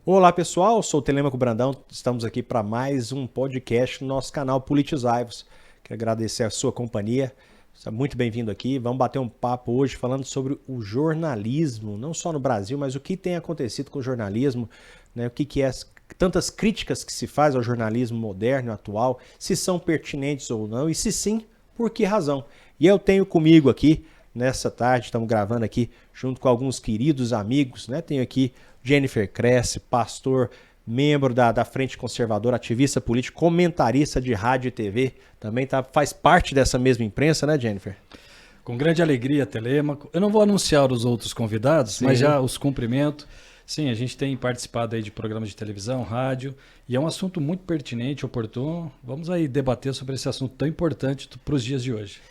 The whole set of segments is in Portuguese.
Olá pessoal, sou o Telêmaco Brandão, estamos aqui para mais um podcast no nosso canal Politizai-vos. Quero agradecer a sua companhia, você é muito bem-vindo aqui. Vamos bater um papo hoje falando sobre o jornalismo, não só no Brasil, mas o que tem acontecido com o jornalismo, né? O que é tantas críticas que se faz ao jornalismo moderno, atual, se são pertinentes ou não e se sim, por que razão. E eu tenho comigo aqui, nessa tarde, estamos gravando aqui junto com alguns queridos amigos, né? Tenho aqui Jennifer Cresce, pastor, membro da Frente Conservadora, ativista político, comentarista de rádio e TV. Também faz parte dessa mesma imprensa, né, Jennifer? Com grande alegria, Telêmaco. Eu não vou anunciar os outros convidados, mas já os cumprimento. Sim, a gente tem participado aí de programas de televisão, rádio, e é um assunto muito pertinente, oportuno. Vamos aí debater sobre esse assunto tão importante para os dias de hoje.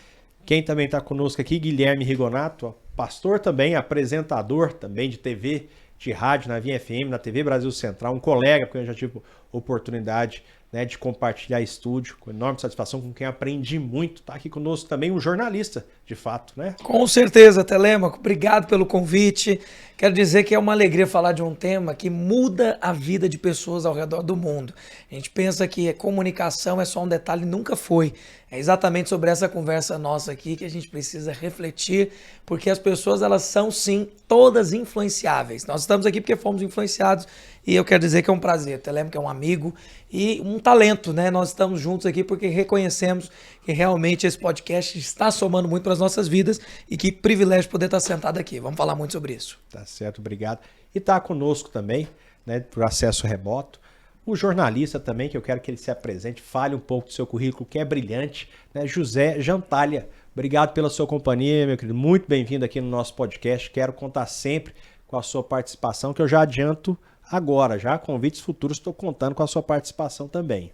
Quem também está conosco aqui, Guilherme Rigonato, pastor também, apresentador também de TV, de rádio na Vinha FM, na TV Brasil Central, um colega com quem eu já tive oportunidade, né, de compartilhar estúdio, com enorme satisfação, com quem aprendi muito. Está aqui conosco também um jornalista, de fato, né? Com certeza, Telêmaco. Obrigado pelo convite. Quero dizer que é uma alegria falar de um tema que muda a vida de pessoas ao redor do mundo. A gente pensa que comunicação é só um detalhe, nunca foi. É exatamente sobre essa conversa nossa aqui que a gente precisa refletir, porque as pessoas, elas são sim todas influenciáveis. Nós estamos aqui porque fomos influenciados e eu quero dizer que é um prazer. Telêmaco é um amigo e um talento, né? Nós estamos juntos aqui porque reconhecemos que realmente esse podcast está somando muito para as nossas vidas e que privilégio poder estar sentado aqui. Vamos falar muito sobre isso. Tá certo, obrigado. E está conosco também, né, por acesso remoto, o jornalista também, que eu quero que ele se apresente, fale um pouco do seu currículo, que é brilhante, né, José Jantalha. Obrigado pela sua companhia, meu querido. Muito bem-vindo aqui no nosso podcast. Quero contar sempre com a sua participação, que eu já adianto agora, já convites futuros, estou contando com a sua participação também.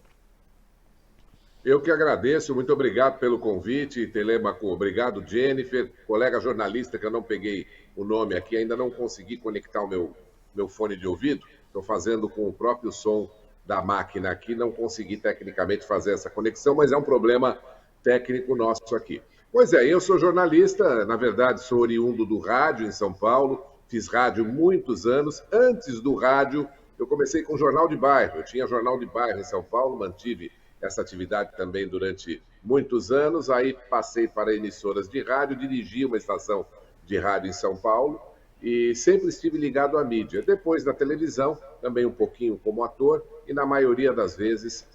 Eu que agradeço, muito obrigado pelo convite, Telêmaco. Obrigado, Jennifer, colega jornalista que eu não peguei o nome aqui, ainda não consegui conectar o meu fone de ouvido. Estou fazendo com o próprio som da máquina aqui, não consegui tecnicamente fazer essa conexão, mas é um problema técnico nosso aqui. Pois é, eu sou jornalista, na verdade sou oriundo do rádio em São Paulo, fiz rádio muitos anos. Antes do rádio, eu comecei com jornal de bairro. Eu tinha jornal de bairro em São Paulo, mantive essa atividade também durante muitos anos. Aí passei para emissoras de rádio, dirigi uma estação de rádio em São Paulo e sempre estive ligado à mídia. Depois da televisão, também um pouquinho como ator e na maioria das vezes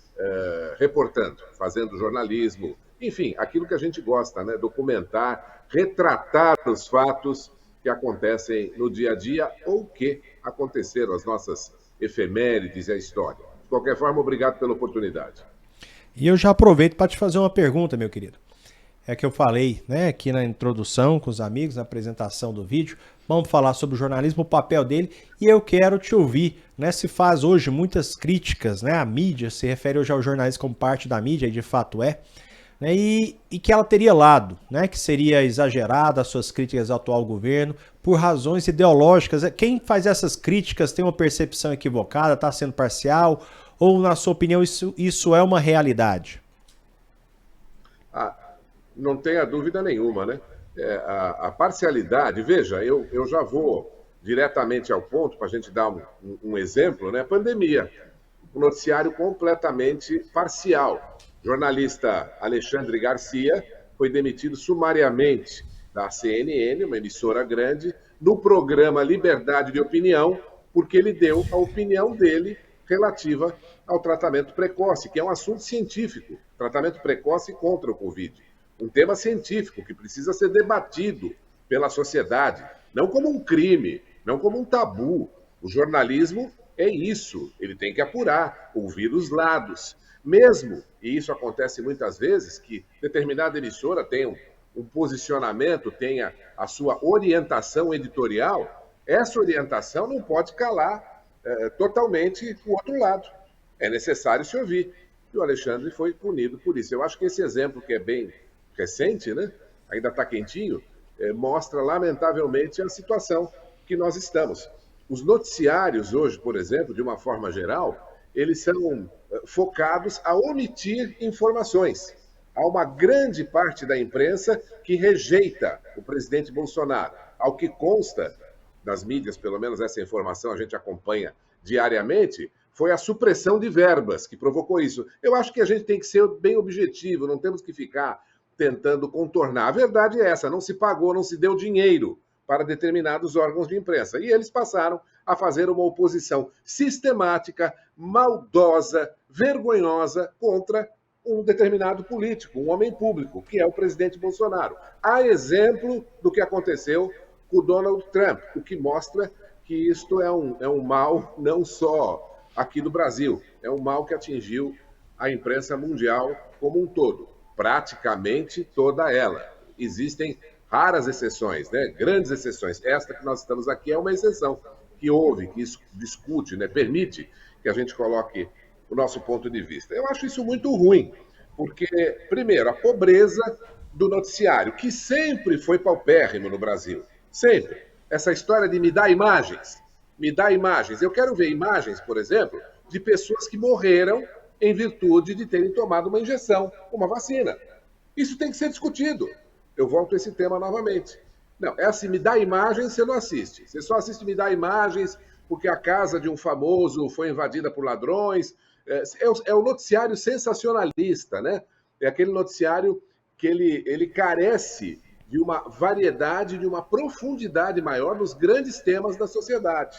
reportando, fazendo jornalismo. Enfim, aquilo que a gente gosta, né? Documentar, retratar os fatos que acontecem no dia a dia ou que aconteceram, as nossas efemérides e a história. De qualquer forma, obrigado pela oportunidade. E eu já aproveito para te fazer uma pergunta, meu querido. É que eu falei, né, aqui na introdução com os amigos, na apresentação do vídeo. Vamos falar sobre o jornalismo, o papel dele, e eu quero te ouvir, né? Se faz hoje muitas críticas, né? A mídia se refere hoje ao jornalismo como parte da mídia, e de fato é. Né, e que ela teria lado, né, que seria exagerada as suas críticas ao atual governo por razões ideológicas. Quem faz essas críticas tem uma percepção equivocada, está sendo parcial, ou na sua opinião isso é uma realidade? Não tenha dúvida nenhuma, né? A parcialidade, veja, eu já vou diretamente ao ponto para a gente dar um exemplo, né? Pandemia, um noticiário completamente parcial. Jornalista Alexandre Garcia foi demitido sumariamente da CNN, uma emissora grande, no programa Liberdade de Opinião, porque ele deu a opinião dele relativa ao tratamento precoce, que é um assunto científico, tratamento precoce contra o Covid. Um tema científico que precisa ser debatido pela sociedade, não como um crime, não como um tabu. O jornalismo é isso, ele tem que apurar, ouvir os lados. Mesmo, e isso acontece muitas vezes, que determinada emissora tenha um posicionamento, tenha a sua orientação editorial, essa orientação não pode calar totalmente o outro lado. É necessário se ouvir. E o Alexandre foi punido por isso. Eu acho que esse exemplo, que é bem recente, né? Ainda está quentinho, mostra lamentavelmente a situação que nós estamos. Os noticiários hoje, por exemplo, de uma forma geral, eles são focados a omitir informações. Há uma grande parte da imprensa que rejeita o presidente Bolsonaro. Ao que consta das mídias, pelo menos essa informação a gente acompanha diariamente, foi a supressão de verbas que provocou isso. Eu acho que a gente tem que ser bem objetivo, não temos que ficar tentando contornar. A verdade é essa, não se pagou, não se deu dinheiro para determinados órgãos de imprensa. E eles passaram a fazer uma oposição sistemática, maldosa, vergonhosa contra um determinado político, um homem público, que é o presidente Bolsonaro. A exemplo do que aconteceu com o Donald Trump, o que mostra que isto é um mal não só aqui do Brasil, é um mal que atingiu a imprensa mundial como um todo, praticamente toda ela. Existem raras exceções, né? Grandes exceções. Esta que nós estamos aqui é uma exceção que houve, que isso discute, né? Permite que a gente coloque o nosso ponto de vista. Eu acho isso muito ruim, porque, primeiro, a pobreza do noticiário, que sempre foi paupérrimo no Brasil, sempre. Essa história de me dar imagens, me dá imagens. Eu quero ver imagens, por exemplo, de pessoas que morreram em virtude de terem tomado uma injeção, uma vacina. Isso tem que ser discutido. Eu volto a esse tema novamente. Não, é assim, me dá imagens, você não assiste. Você só assiste me dá imagens porque a casa de um famoso foi invadida por ladrões. É o noticiário sensacionalista, né? É aquele noticiário que ele carece de uma variedade, de uma profundidade maior nos grandes temas da sociedade.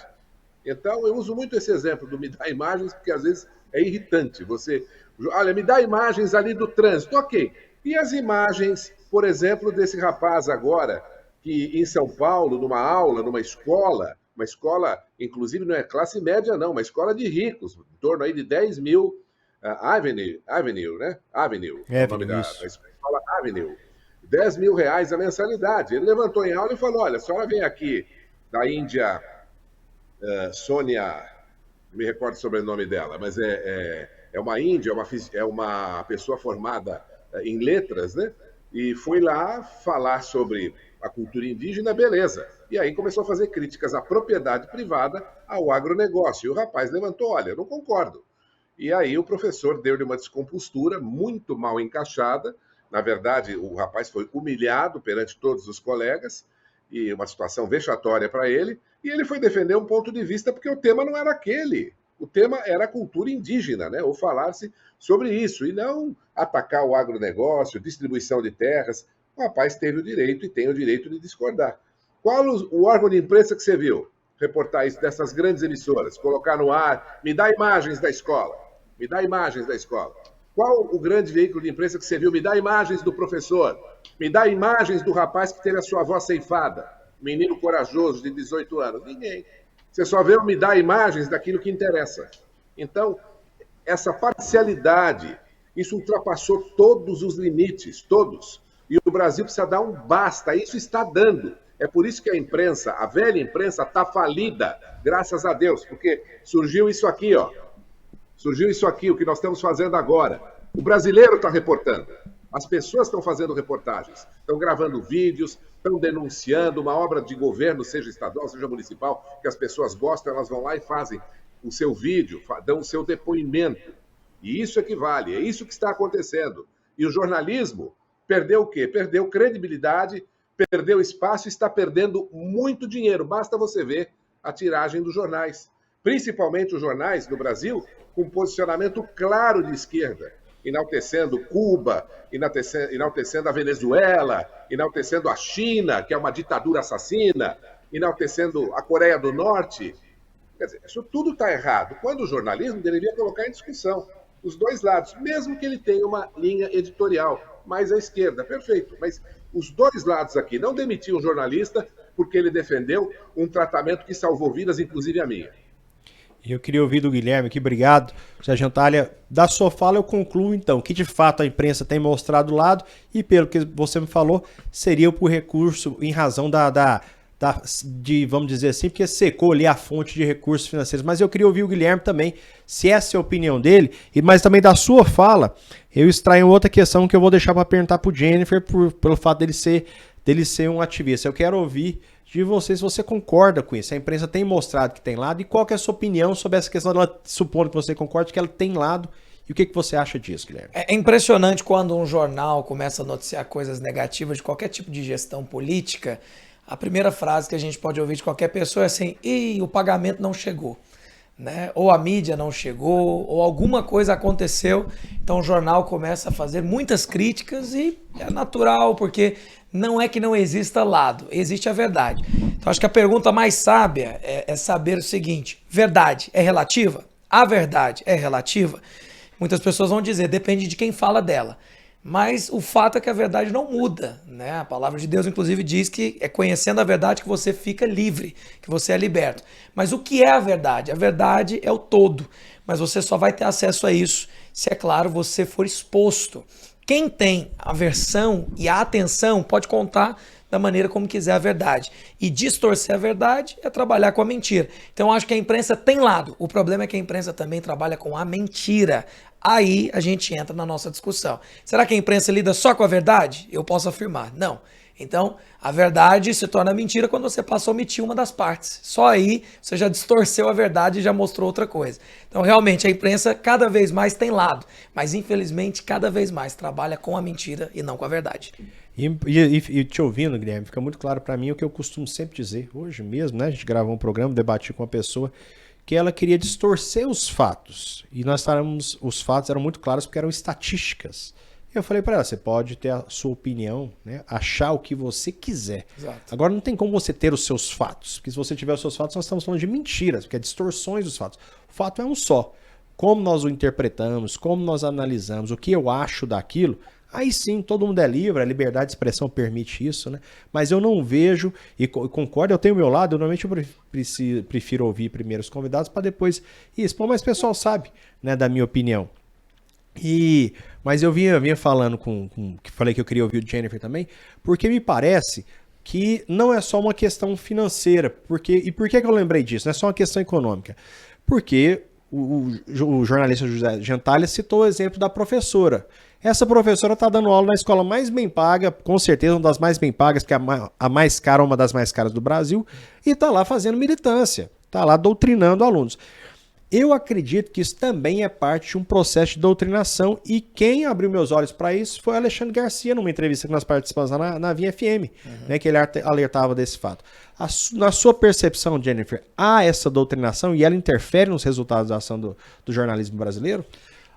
Então, eu uso muito esse exemplo do me dá imagens, porque às vezes é irritante. Você, olha, me dá imagens ali do trânsito, ok. E as imagens, por exemplo, desse rapaz agora, que em São Paulo, numa aula, numa escola, inclusive não é classe média não, uma escola de ricos, em torno aí de 10 mil, Avenue, né? Avenue, é o nome da escola Avenue. 10 mil reais a mensalidade. Ele levantou em aula e falou, olha, a senhora vem aqui da Índia, Sônia, não me recordo o sobrenome dela, mas é uma índia, é uma pessoa formada em letras, né? E foi lá falar sobre a cultura indígena, beleza. E aí começou a fazer críticas à propriedade privada, ao agronegócio. E o rapaz levantou, olha, eu não concordo. E aí o professor deu-lhe uma descompostura muito mal encaixada. Na verdade, o rapaz foi humilhado perante todos os colegas, e uma situação vexatória para ele, e ele foi defender um ponto de vista porque o tema não era aquele. O tema era a cultura indígena, né? Ou falar-se sobre isso, e não atacar o agronegócio, distribuição de terras. O rapaz teve o direito e tem o direito de discordar. Qual o órgão de imprensa que você viu reportar isso dessas grandes emissoras? Colocar no ar, me dá imagens da escola. Me dá imagens da escola. Qual o grande veículo de imprensa que você viu? Me dá imagens do professor. Me dá imagens do rapaz que teve a sua voz ceifada. Menino corajoso de 18 anos. Ninguém. Você só vê me dá imagens daquilo que interessa. Então, essa parcialidade, isso ultrapassou todos os limites, todos. E o Brasil precisa dar um basta. Isso está dando. É por isso que a imprensa, a velha imprensa, está falida, graças a Deus, porque surgiu isso aqui, ó. Surgiu isso aqui, o que nós estamos fazendo agora. O brasileiro está reportando. As pessoas estão fazendo reportagens, estão gravando vídeos, estão denunciando uma obra de governo, seja estadual, seja municipal, que as pessoas gostam, elas vão lá e fazem o seu vídeo, dão o seu depoimento. E isso é que vale, é isso que está acontecendo. E o jornalismo perdeu o quê? Perdeu credibilidade, perdeu espaço e está perdendo muito dinheiro. Basta você ver a tiragem dos jornais. Principalmente os jornais no Brasil, com um posicionamento claro de esquerda, enaltecendo Cuba, enaltecendo a Venezuela, enaltecendo a China, que é uma ditadura assassina, enaltecendo a Coreia do Norte. Quer dizer, isso tudo está errado. Quando o jornalismo deveria colocar em discussão os dois lados, mesmo que ele tenha uma linha editorial mais à esquerda, perfeito. Mas os dois lados aqui não demitiam um jornalista porque ele defendeu um tratamento que salvou vidas, inclusive a minha. Eu queria ouvir do Guilherme aqui, obrigado. Sargento Antalya, da sua fala eu concluo então que de fato a imprensa tem mostrado o lado e pelo que você me falou, seria por recurso em razão de, vamos dizer assim, porque secou ali a fonte de recursos financeiros. Mas eu queria ouvir o Guilherme também, se essa é a opinião dele, mas também da sua fala, eu extraio outra questão que eu vou deixar para perguntar para o Jennifer pelo fato dele ser um ativista. Eu quero ouvir de você se você concorda com isso. A imprensa tem mostrado que tem lado e qual que é a sua opinião sobre essa questão dela, supondo que você concorde que ela tem lado, e o que você acha disso, Guilherme? É impressionante quando um jornal começa a noticiar coisas negativas de qualquer tipo de gestão política. A primeira frase que a gente pode ouvir de qualquer pessoa é assim, o pagamento não chegou. né? Ou a mídia não chegou, ou alguma coisa aconteceu, então o jornal começa a fazer muitas críticas e é natural, porque não é que não exista lado, existe a verdade. Então acho que a pergunta mais sábia é saber o seguinte: verdade é relativa? A verdade é relativa? Muitas pessoas vão dizer, depende de quem fala dela. Mas o fato é que a verdade não muda, né? A palavra de Deus, inclusive, diz que é conhecendo a verdade que você fica livre, que você é liberto. Mas o que é a verdade? A verdade é o todo, mas você só vai ter acesso a isso se, é claro, você for exposto. Quem tem a versão e a atenção pode contar da maneira como quiser a verdade. E distorcer a verdade é trabalhar com a mentira. Então eu acho que a imprensa tem lado. O problema é que a imprensa também trabalha com a mentira. Aí a gente entra na nossa discussão. Será que a imprensa lida só com a verdade? Eu posso afirmar, não. Então, a verdade se torna mentira quando você passa a omitir uma das partes. Só aí você já distorceu a verdade e já mostrou outra coisa. Então, realmente, a imprensa cada vez mais tem lado, mas infelizmente cada vez mais trabalha com a mentira e não com a verdade. E te ouvindo, Guilherme, fica muito claro para mim o que eu costumo sempre dizer. Hoje mesmo, né, a gente gravou um programa, debati com uma pessoa que ela queria distorcer os fatos. E os fatos eram muito claros porque eram estatísticas. Eu falei para ela, você pode ter a sua opinião, né? Achar o que você quiser. Exato. Agora não tem como você ter os seus fatos, porque se você tiver os seus fatos, nós estamos falando de mentiras, porque é distorções dos fatos. O fato é um só. Como nós o interpretamos, como nós analisamos, o que eu acho daquilo, aí sim, todo mundo é livre, a liberdade de expressão permite isso, né? Mas eu não vejo, e concordo, eu tenho o meu lado, eu normalmente prefiro ouvir primeiro os convidados para depois expor, mas o pessoal sabe, né, da minha opinião. Mas eu vinha falando que falei que eu queria ouvir o Jennifer também, porque me parece que não é só uma questão financeira. E por que eu lembrei disso? Não é só uma questão econômica. Porque o jornalista José Gentalha citou o exemplo da professora. Essa professora está dando aula na escola mais bem paga, com certeza uma das mais bem pagas, porque a mais cara, uma das mais caras do Brasil, e está lá fazendo militância, está lá doutrinando alunos. Eu acredito que isso também é parte de um processo de doutrinação, e quem abriu meus olhos para isso foi o Alexandre Garcia, numa entrevista que nós participamos lá na Vinha FM, né, que ele alertava desse fato. Na sua percepção, Jennifer, há essa doutrinação e ela interfere nos resultados da ação do jornalismo brasileiro?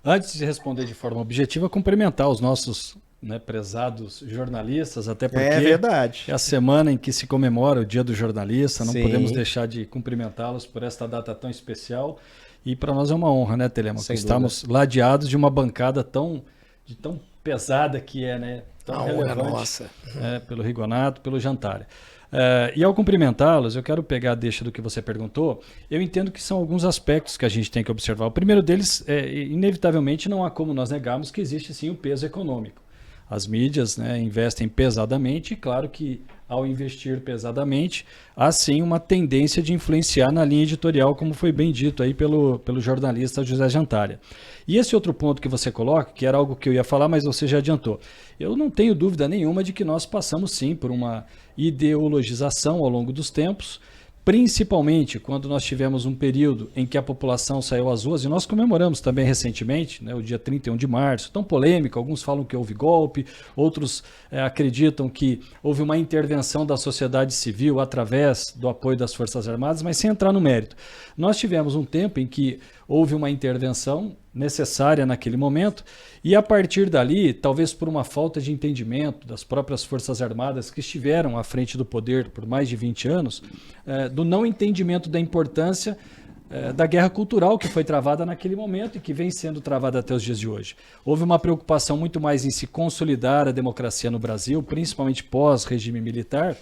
Antes de responder de forma objetiva, cumprimentar os nossos, né, prezados jornalistas, até porque é verdade. É a semana em que se comemora o Dia do Jornalista, não Sim. podemos deixar de cumprimentá-los por esta data tão especial. E para nós é uma honra, né, Telêmaco? Estamos ladeados de uma bancada tão pesada que é, né? Tão relevante, nossa. Pelo Rigonato, pelo Gentalha. E ao cumprimentá-los, eu quero pegar a deixa do que você perguntou. Eu entendo que são alguns aspectos que a gente tem que observar. O primeiro deles, inevitavelmente, não há como nós negarmos que existe sim o peso econômico. As mídias, né, investem pesadamente, e claro que ao investir pesadamente, há sim uma tendência de influenciar na linha editorial, como foi bem dito aí pelo jornalista José Gentalha. E esse outro ponto que você coloca, que era algo que eu ia falar, mas você já adiantou. Eu não tenho dúvida nenhuma de que nós passamos sim por uma ideologização ao longo dos tempos, principalmente quando nós tivemos um período em que a população saiu às ruas, e nós comemoramos também recentemente, né, o dia 31 de março, tão polêmico, alguns falam que houve golpe, outros acreditam que houve uma intervenção da sociedade civil através do apoio das Forças Armadas, mas sem entrar no mérito. Nós tivemos um tempo em que houve uma intervenção necessária naquele momento, e a partir dali, talvez por uma falta de entendimento das próprias Forças Armadas que estiveram à frente do poder por mais de 20 anos, do não entendimento da importância da guerra cultural que foi travada naquele momento e que vem sendo travada até os dias de hoje. Houve uma preocupação muito mais em se consolidar a democracia no Brasil, principalmente pós-regime militar,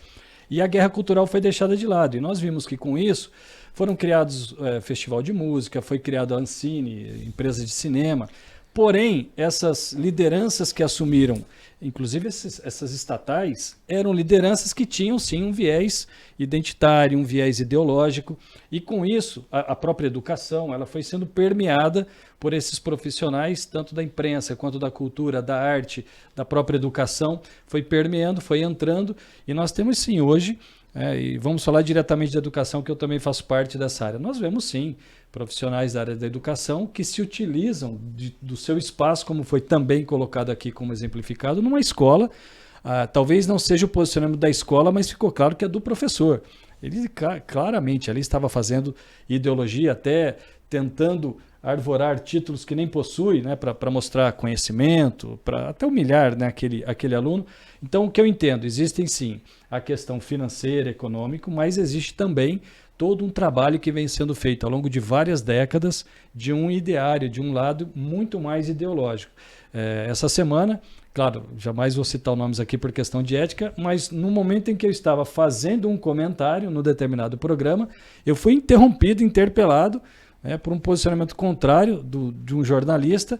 e a guerra cultural foi deixada de lado. E nós vimos que com isso foram criados festival de música, foi criado a Ancine, empresa de cinema. Porém, essas lideranças que assumiram, inclusive essas estatais, eram lideranças que tinham sim um viés identitário, um viés ideológico, e com isso a própria educação ela foi sendo permeada por esses profissionais, tanto da imprensa quanto da cultura, da arte, da própria educação, foi permeando, foi entrando, e nós temos sim hoje, e vamos falar diretamente da educação, que eu também faço parte dessa área, nós vemos sim profissionais da área da educação que se utilizam do seu espaço, como foi também colocado aqui como exemplificado, numa escola. Talvez não seja o posicionamento da escola, mas ficou claro que é do professor. Ele claramente ali estava fazendo ideologia, até tentando arvorar títulos que nem possui, né, para mostrar conhecimento, para até humilhar, né, aquele aluno. Então, o que eu entendo, existem sim a questão financeira, econômica, mas existe também todo um trabalho que vem sendo feito ao longo de várias décadas de um ideário, de um lado muito mais ideológico. Essa semana, claro, jamais vou citar nomes aqui por questão de ética, mas no momento em que eu estava fazendo um comentário no determinado programa, eu fui interrompido, interpelado, por um posicionamento contrário de um jornalista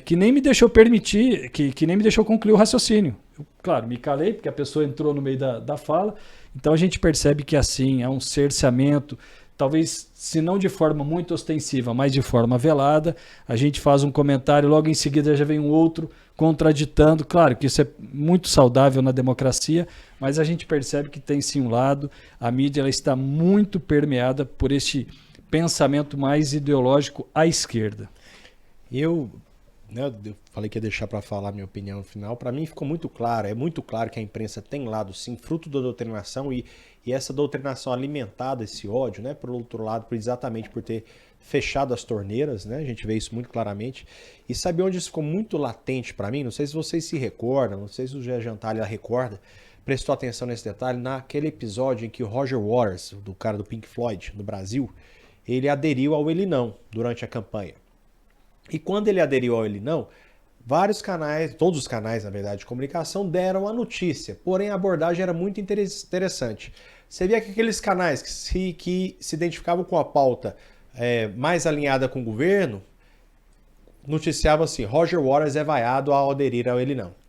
que nem me deixou permitir, que nem me deixou concluir o raciocínio. Eu, claro, me calei, porque a pessoa entrou no meio da fala. Então a gente percebe que assim, é um cerceamento, talvez se não de forma muito ostensiva, mas de forma velada. A gente faz um comentário, logo em seguida já vem um outro contraditando. Claro que isso é muito saudável na democracia, mas a gente percebe que tem sim um lado. A mídia ela está muito permeada por este pensamento mais ideológico à esquerda. Eu falei que ia deixar para falar a minha opinião no final. Para mim ficou muito claro, é muito claro que a imprensa tem lado sim, fruto da doutrinação e essa doutrinação alimentada, esse ódio, né, por outro lado, exatamente por ter fechado as torneiras, né, a gente vê isso muito claramente. E sabe onde isso ficou muito latente para mim? Não sei se vocês se recordam, não sei se o José Jantalha recorda, prestou atenção nesse detalhe, naquele episódio em que o Roger Waters, do cara do Pink Floyd, no Brasil, ele aderiu ao Ele Não durante a campanha. E quando ele aderiu ao Ele Não, vários canais, todos os canais, na verdade, de comunicação deram a notícia. Porém, a abordagem era muito interessante. Você via que aqueles canais que se identificavam com a pauta mais alinhada com o governo, noticiavam assim, Roger Waters é vaiado ao aderir ao Ele Não.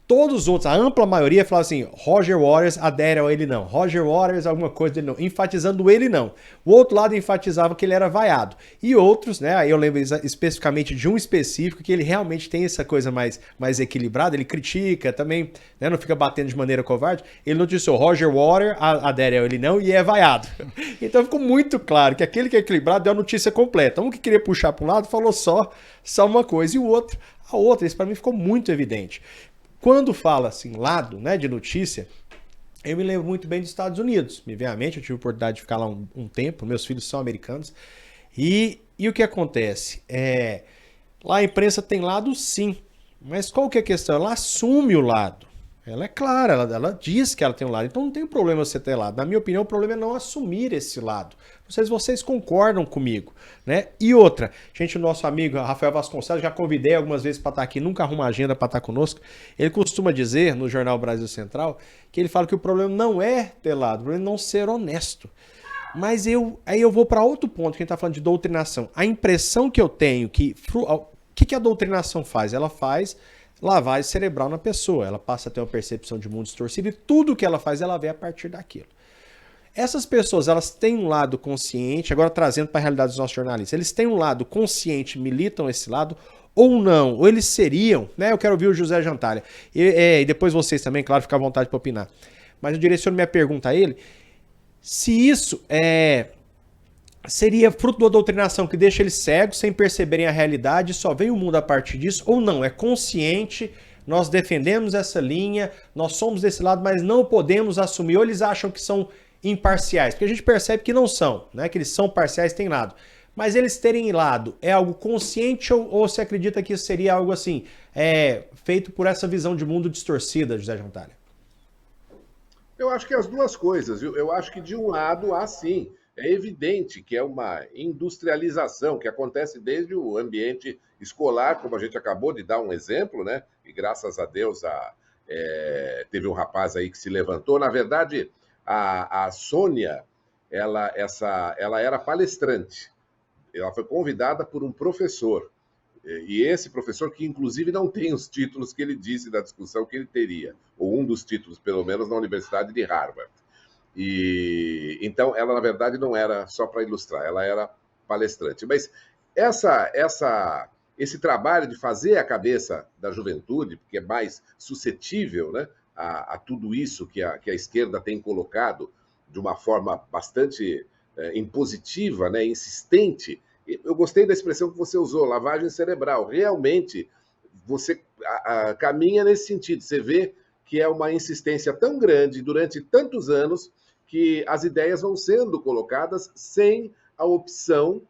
Todos os outros, a ampla maioria, falava assim, Roger Waters adere ao Ele Não. Roger Waters alguma coisa dele não, enfatizando o Ele Não. O outro lado enfatizava que ele era vaiado. E outros, né, aí eu lembro especificamente de um específico, que ele realmente tem essa coisa mais equilibrada, ele critica também, né, não fica batendo de maneira covarde. Ele noticiou, Roger Waters adere ao Ele Não e é vaiado. Então ficou muito claro que aquele que é equilibrado deu a notícia completa. Um que queria puxar para um lado falou só uma coisa, e o outro, a outra. Isso para mim ficou muito evidente. Quando fala assim, lado, né, de notícia, eu me lembro muito bem dos Estados Unidos. Me vem à mente, eu tive a oportunidade de ficar lá um tempo, meus filhos são americanos. E o que acontece? Lá a imprensa tem lado sim, mas qual que é a questão? Ela assume o lado. Ela é clara, ela diz que ela tem um lado, então não tem problema você ter lado. Na minha opinião, o problema é não assumir esse lado. Vocês concordam comigo, né? E outra, gente, o nosso amigo Rafael Vasconcelos, já convidei algumas vezes para estar aqui, nunca arruma agenda para estar conosco. Ele costuma dizer, no jornal Brasil Central, que ele fala que o problema não é ter lado, o problema é não ser honesto. Mas aí eu vou para outro ponto, que a gente está falando de doutrinação. A impressão que eu tenho o que a doutrinação faz? Ela faz lavagem cerebral na pessoa. Ela passa a ter uma percepção de mundo distorcido e tudo que ela faz, ela vê a partir daquilo. Essas pessoas, elas têm um lado consciente, agora trazendo para a realidade dos nossos jornalistas, eles têm um lado consciente, militam esse lado, ou não, ou eles seriam, né? Eu quero ouvir o José Jantalha. E depois vocês também, claro, fica à vontade para opinar. Mas eu direciono minha pergunta a ele, se isso seria fruto da doutrinação que deixa eles cegos, sem perceberem a realidade, só vem o mundo a partir disso, ou não, é consciente, nós defendemos essa linha, nós somos desse lado, mas não podemos assumir, ou eles acham que são imparciais, porque a gente percebe que não são, né? Que eles são parciais, têm lado. Mas eles terem lado é algo consciente ou você acredita que isso seria algo assim, feito por essa visão de mundo distorcida, José Jantalha? Eu acho que as duas coisas, viu? Eu acho que de um lado há sim. É evidente que é uma industrialização que acontece desde o ambiente escolar, como a gente acabou de dar um exemplo, né? E graças a Deus teve um rapaz aí que se levantou. Na verdade, a Sônia, ela era palestrante. Ela foi convidada por um professor. E esse professor, que inclusive não tem os títulos que ele disse da discussão que ele teria, ou um dos títulos, pelo menos, na Universidade de Harvard. E então ela na verdade não era só para ilustrar, ela era palestrante. Mas esse trabalho de fazer a cabeça da juventude, porque é mais suscetível, né, a tudo isso que a esquerda tem colocado de uma forma bastante impositiva, né, insistente. Eu gostei da expressão que você usou, lavagem cerebral. Realmente você caminha nesse sentido. Você vê que é uma insistência tão grande durante tantos anos que as ideias vão sendo colocadas sem a opção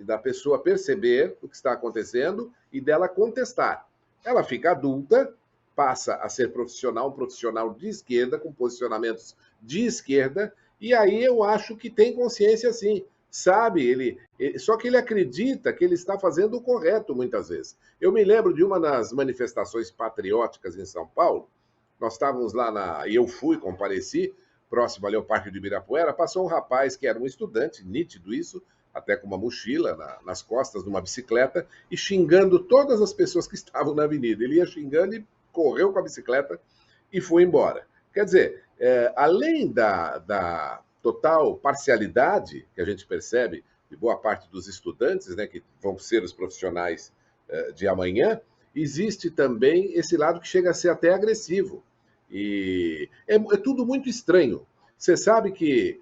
da pessoa perceber o que está acontecendo e dela contestar. Ela fica adulta, passa a ser profissional, um profissional de esquerda, com posicionamentos de esquerda, e aí eu acho que tem consciência sim, sabe? Só que ele acredita que ele está fazendo o correto muitas vezes. Eu me lembro de uma das manifestações patrióticas em São Paulo, nós estávamos lá e eu fui, compareci, próximo ali ao Parque de Ibirapuera, passou um rapaz que era um estudante, nítido isso, até com uma mochila nas costas de uma bicicleta, e xingando todas as pessoas que estavam na avenida. Ele ia xingando e correu com a bicicleta e foi embora. Quer dizer, além da total parcialidade que a gente percebe de boa parte dos estudantes, né, que vão ser os profissionais de amanhã, existe também esse lado que chega a ser até agressivo. E é tudo muito estranho. Você sabe que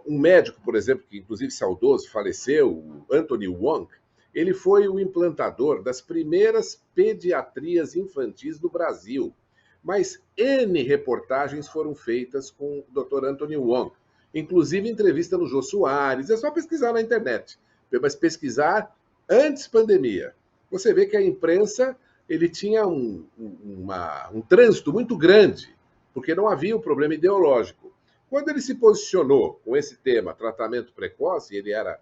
um médico, por exemplo, que inclusive saudoso, faleceu, o Anthony Wong, ele foi o implantador das primeiras pediatrias infantis do Brasil. Mas N reportagens foram feitas com o Dr. Anthony Wong, inclusive entrevista no Jô Soares, é só pesquisar na internet, mas pesquisar antes pandemia. Você vê que a imprensa ele tinha um trânsito muito grande, porque não havia um problema ideológico. Quando ele se posicionou com esse tema, tratamento precoce, ele era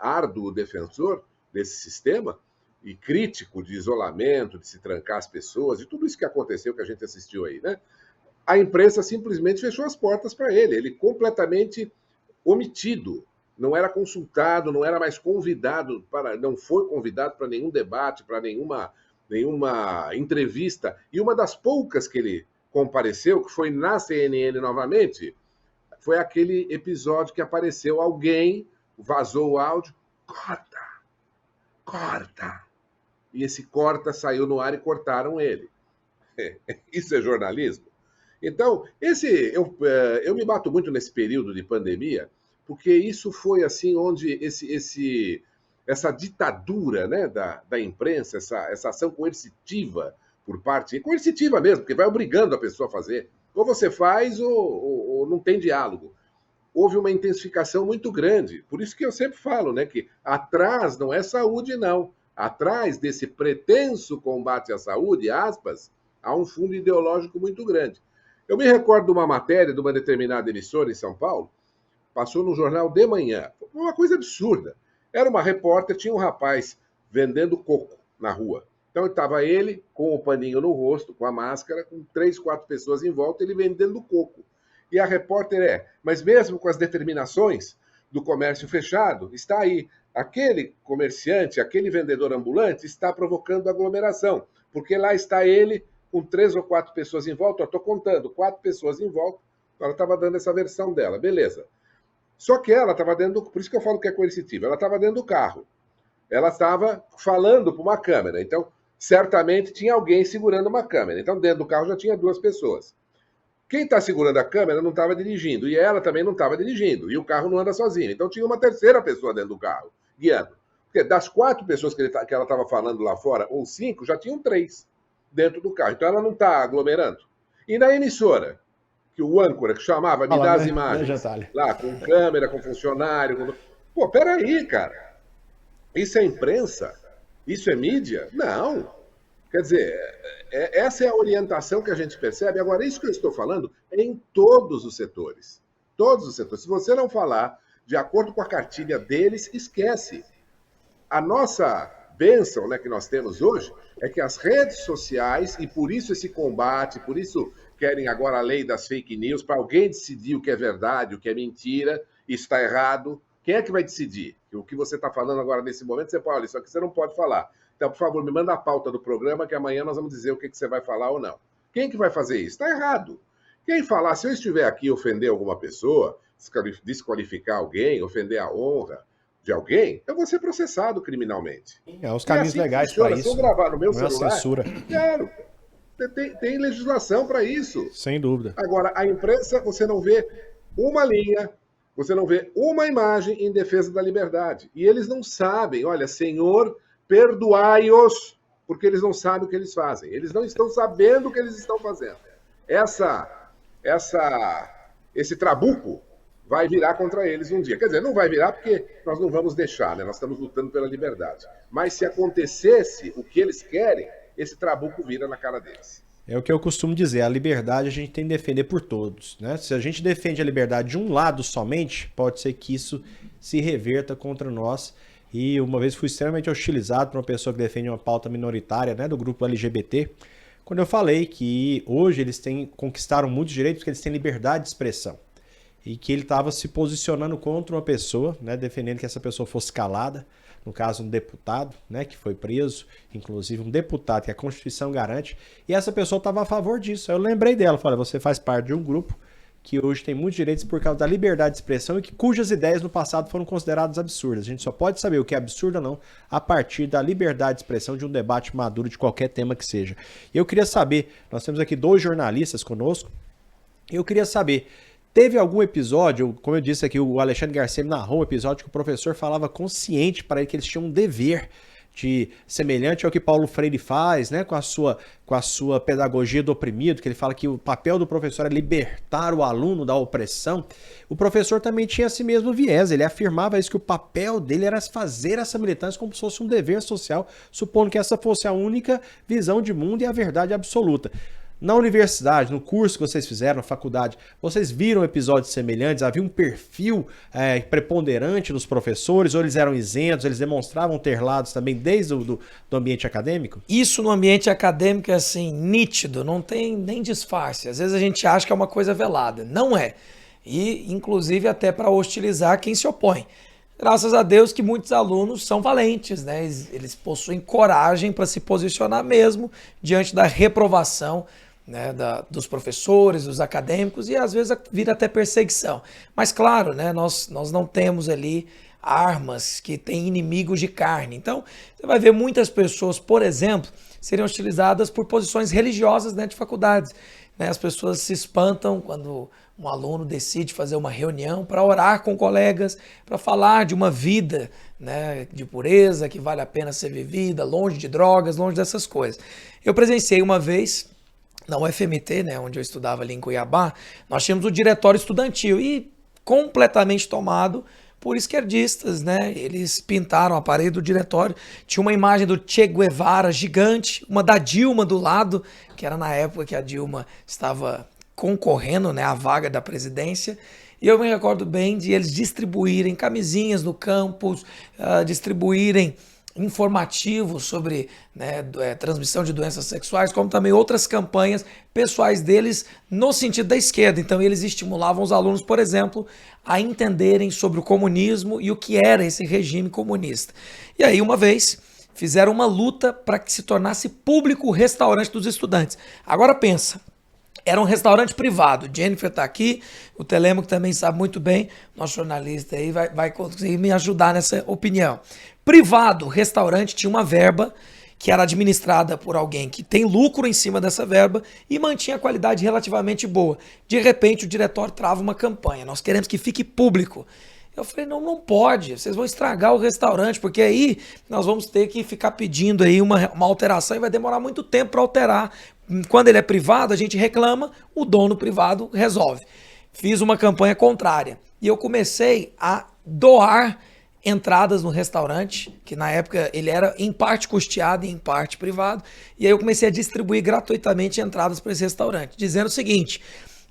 árduo defensor desse sistema e crítico de isolamento, de se trancar as pessoas, de tudo isso que aconteceu, que a gente assistiu aí, né? A imprensa simplesmente fechou as portas para ele completamente omitido, não era consultado, não era mais convidado, não foi convidado para nenhum debate, para nenhuma entrevista. E uma das poucas que ele compareceu, que foi na CNN novamente, foi aquele episódio que apareceu alguém, vazou o áudio, corta. E esse corta saiu no ar e cortaram ele. Isso é jornalismo? Então, eu me bato muito nesse período de pandemia, porque isso foi assim onde essa ditadura, né, da imprensa, essa ação coercitiva por parte, coercitiva mesmo, porque vai obrigando a pessoa a fazer. Ou você faz ou não tem diálogo. Houve uma intensificação muito grande. Por isso que eu sempre falo, né, que atrás não é saúde, não. Atrás desse pretenso combate à saúde, aspas, há um fundo ideológico muito grande. Eu me recordo de uma matéria de uma determinada emissora em São Paulo, passou no jornal de manhã. Uma coisa absurda. Era uma repórter, tinha um rapaz vendendo coco na rua. Então estava ele com o paninho no rosto, com a máscara, com 3, 4 pessoas em volta, ele vendendo coco. E a repórter mas mesmo com as determinações do comércio fechado, está aí. Aquele comerciante, aquele vendedor ambulante está provocando aglomeração, porque lá está ele com 3 ou 4 pessoas em volta. Estou contando, 4 pessoas em volta. Ela estava dando essa versão dela, beleza. Só que ela estava dentro, por isso que eu falo que é coercitivo, ela estava dentro do carro. Ela estava falando para uma câmera, então certamente tinha alguém segurando uma câmera. Então dentro do carro já tinha 2 pessoas. Quem está segurando a câmera não estava dirigindo, e ela também não estava dirigindo, e o carro não anda sozinho. Então tinha uma terceira pessoa dentro do carro, guiando. Porque das 4 pessoas que ela estava falando lá fora, ou 5, já tinham 3 dentro do carro. Então ela não está aglomerando. E na emissora, que o âncora que chamava, me dá as imagens, lá com câmera, com funcionário. Pô, peraí, cara. Isso é imprensa? Isso é mídia? Não. Quer dizer, essa é a orientação que a gente percebe. Agora, isso que eu estou falando é em todos os setores. Todos os setores. Se você não falar de acordo com a cartilha deles, esquece. A nossa bênção, né, que nós temos hoje é que as redes sociais, e por isso esse combate, por isso querem agora a lei das fake news, para alguém decidir o que é verdade, o que é mentira, isso está errado. Quem é que vai decidir? O que você está falando agora nesse momento, você pode, olha, isso aqui você não pode falar. Então, por favor, me manda a pauta do programa, que amanhã nós vamos dizer o que você vai falar ou não. Quem que vai fazer isso? Está errado. Quem falar, se eu estiver aqui e ofender alguma pessoa, desqualificar alguém, ofender a honra de alguém, eu vou ser processado criminalmente. Os caminhos assim legais para isso. Se eu gravar no meu celular, censura. Claro, tem legislação para isso. Sem dúvida. Agora, a imprensa, você não vê uma linha, você não vê uma imagem em defesa da liberdade. E eles não sabem, olha, Senhor, perdoai-os, porque eles não sabem o que eles fazem. Eles não estão sabendo o que eles estão fazendo. Essa esse trabuco vai virar contra eles um dia. Quer dizer, não vai virar porque nós não vamos deixar, né? Nós estamos lutando pela liberdade. Mas se acontecesse o que eles querem, esse trabuco vira na cara deles. É o que eu costumo dizer, a liberdade a gente tem que defender por todos, né? Se a gente defende a liberdade de um lado somente, pode ser que isso se reverta contra nós. E uma vez fui extremamente hostilizado por uma pessoa que defende uma pauta minoritária, né, do grupo LGBT, quando eu falei que hoje eles conquistaram muitos direitos porque eles têm liberdade de expressão. E que ele estava se posicionando contra uma pessoa, né, defendendo que essa pessoa fosse calada, no caso um deputado, né, que foi preso, inclusive um deputado que a Constituição garante, e essa pessoa estava a favor disso. Eu lembrei dela, falei, você faz parte de um grupo que hoje tem muitos direitos por causa da liberdade de expressão e cujas ideias no passado foram consideradas absurdas. A gente só pode saber o que é absurdo ou não a partir da liberdade de expressão de um debate maduro de qualquer tema que seja. Eu queria saber, nós temos aqui 2 jornalistas conosco, eu queria saber, teve algum episódio, como eu disse aqui, o Alexandre Garcia narrou um episódio que o professor falava consciente para ele que eles tinham um dever de semelhante ao que Paulo Freire faz, né, com a sua pedagogia do oprimido, que ele fala que o papel do professor é libertar o aluno da opressão. O professor também tinha esse mesmo viés, ele afirmava isso, que o papel dele era fazer essa militância como se fosse um dever social, supondo que essa fosse a única visão de mundo e a verdade absoluta. Na universidade, no curso que vocês fizeram, na faculdade, vocês viram episódios semelhantes? Havia um perfil preponderante dos professores, ou eles eram isentos, eles demonstravam ter lados também desde do ambiente acadêmico? Isso no ambiente acadêmico é assim, nítido, não tem nem disfarce. Às vezes a gente acha que é uma coisa velada. Não é. E, inclusive, até para hostilizar quem se opõe. Graças a Deus que muitos alunos são valentes, né? Eles possuem coragem para se posicionar mesmo diante da reprovação, né, dos professores, dos acadêmicos, e às vezes vira até perseguição. Mas claro, né, nós não temos ali armas que têm inimigos de carne. Então, você vai ver muitas pessoas, por exemplo, serem utilizadas por posições religiosas dentro de faculdades. Né? As pessoas se espantam quando um aluno decide fazer uma reunião para orar com colegas, para falar de uma vida, né, de pureza, que vale a pena ser vivida, longe de drogas, longe dessas coisas. Eu presenciei uma vez na UFMT, né, onde eu estudava ali em Cuiabá, nós tínhamos o diretório estudantil e completamente tomado por esquerdistas, né? Eles pintaram a parede do diretório, tinha uma imagem do Che Guevara gigante, uma da Dilma do lado, que era na época que a Dilma estava concorrendo, né, à vaga da presidência. E eu me recordo bem de eles distribuírem camisinhas no campus, distribuírem informativos sobre, né, transmissão de doenças sexuais, como também outras campanhas pessoais deles no sentido da esquerda. Então eles estimulavam os alunos, por exemplo, a entenderem sobre o comunismo e o que era esse regime comunista. E aí uma vez fizeram uma luta para que se tornasse público o restaurante dos estudantes. Agora pensa, era um restaurante privado. Jennifer está aqui, o Telêmaco também sabe muito bem, nosso jornalista aí vai conseguir me ajudar nessa opinião. Privado, o restaurante tinha uma verba que era administrada por alguém que tem lucro em cima dessa verba e mantinha a qualidade relativamente boa. De repente, o diretório trava uma campanha. Nós queremos que fique público. Eu falei, não pode, vocês vão estragar o restaurante, porque aí nós vamos ter que ficar pedindo aí uma alteração e vai demorar muito tempo para alterar. Quando ele é privado, a gente reclama, o dono privado resolve. Fiz uma campanha contrária e eu comecei a doar entradas no restaurante, que na época ele era em parte custeado e em parte privado, e aí eu comecei a distribuir gratuitamente entradas para esse restaurante, dizendo o seguinte: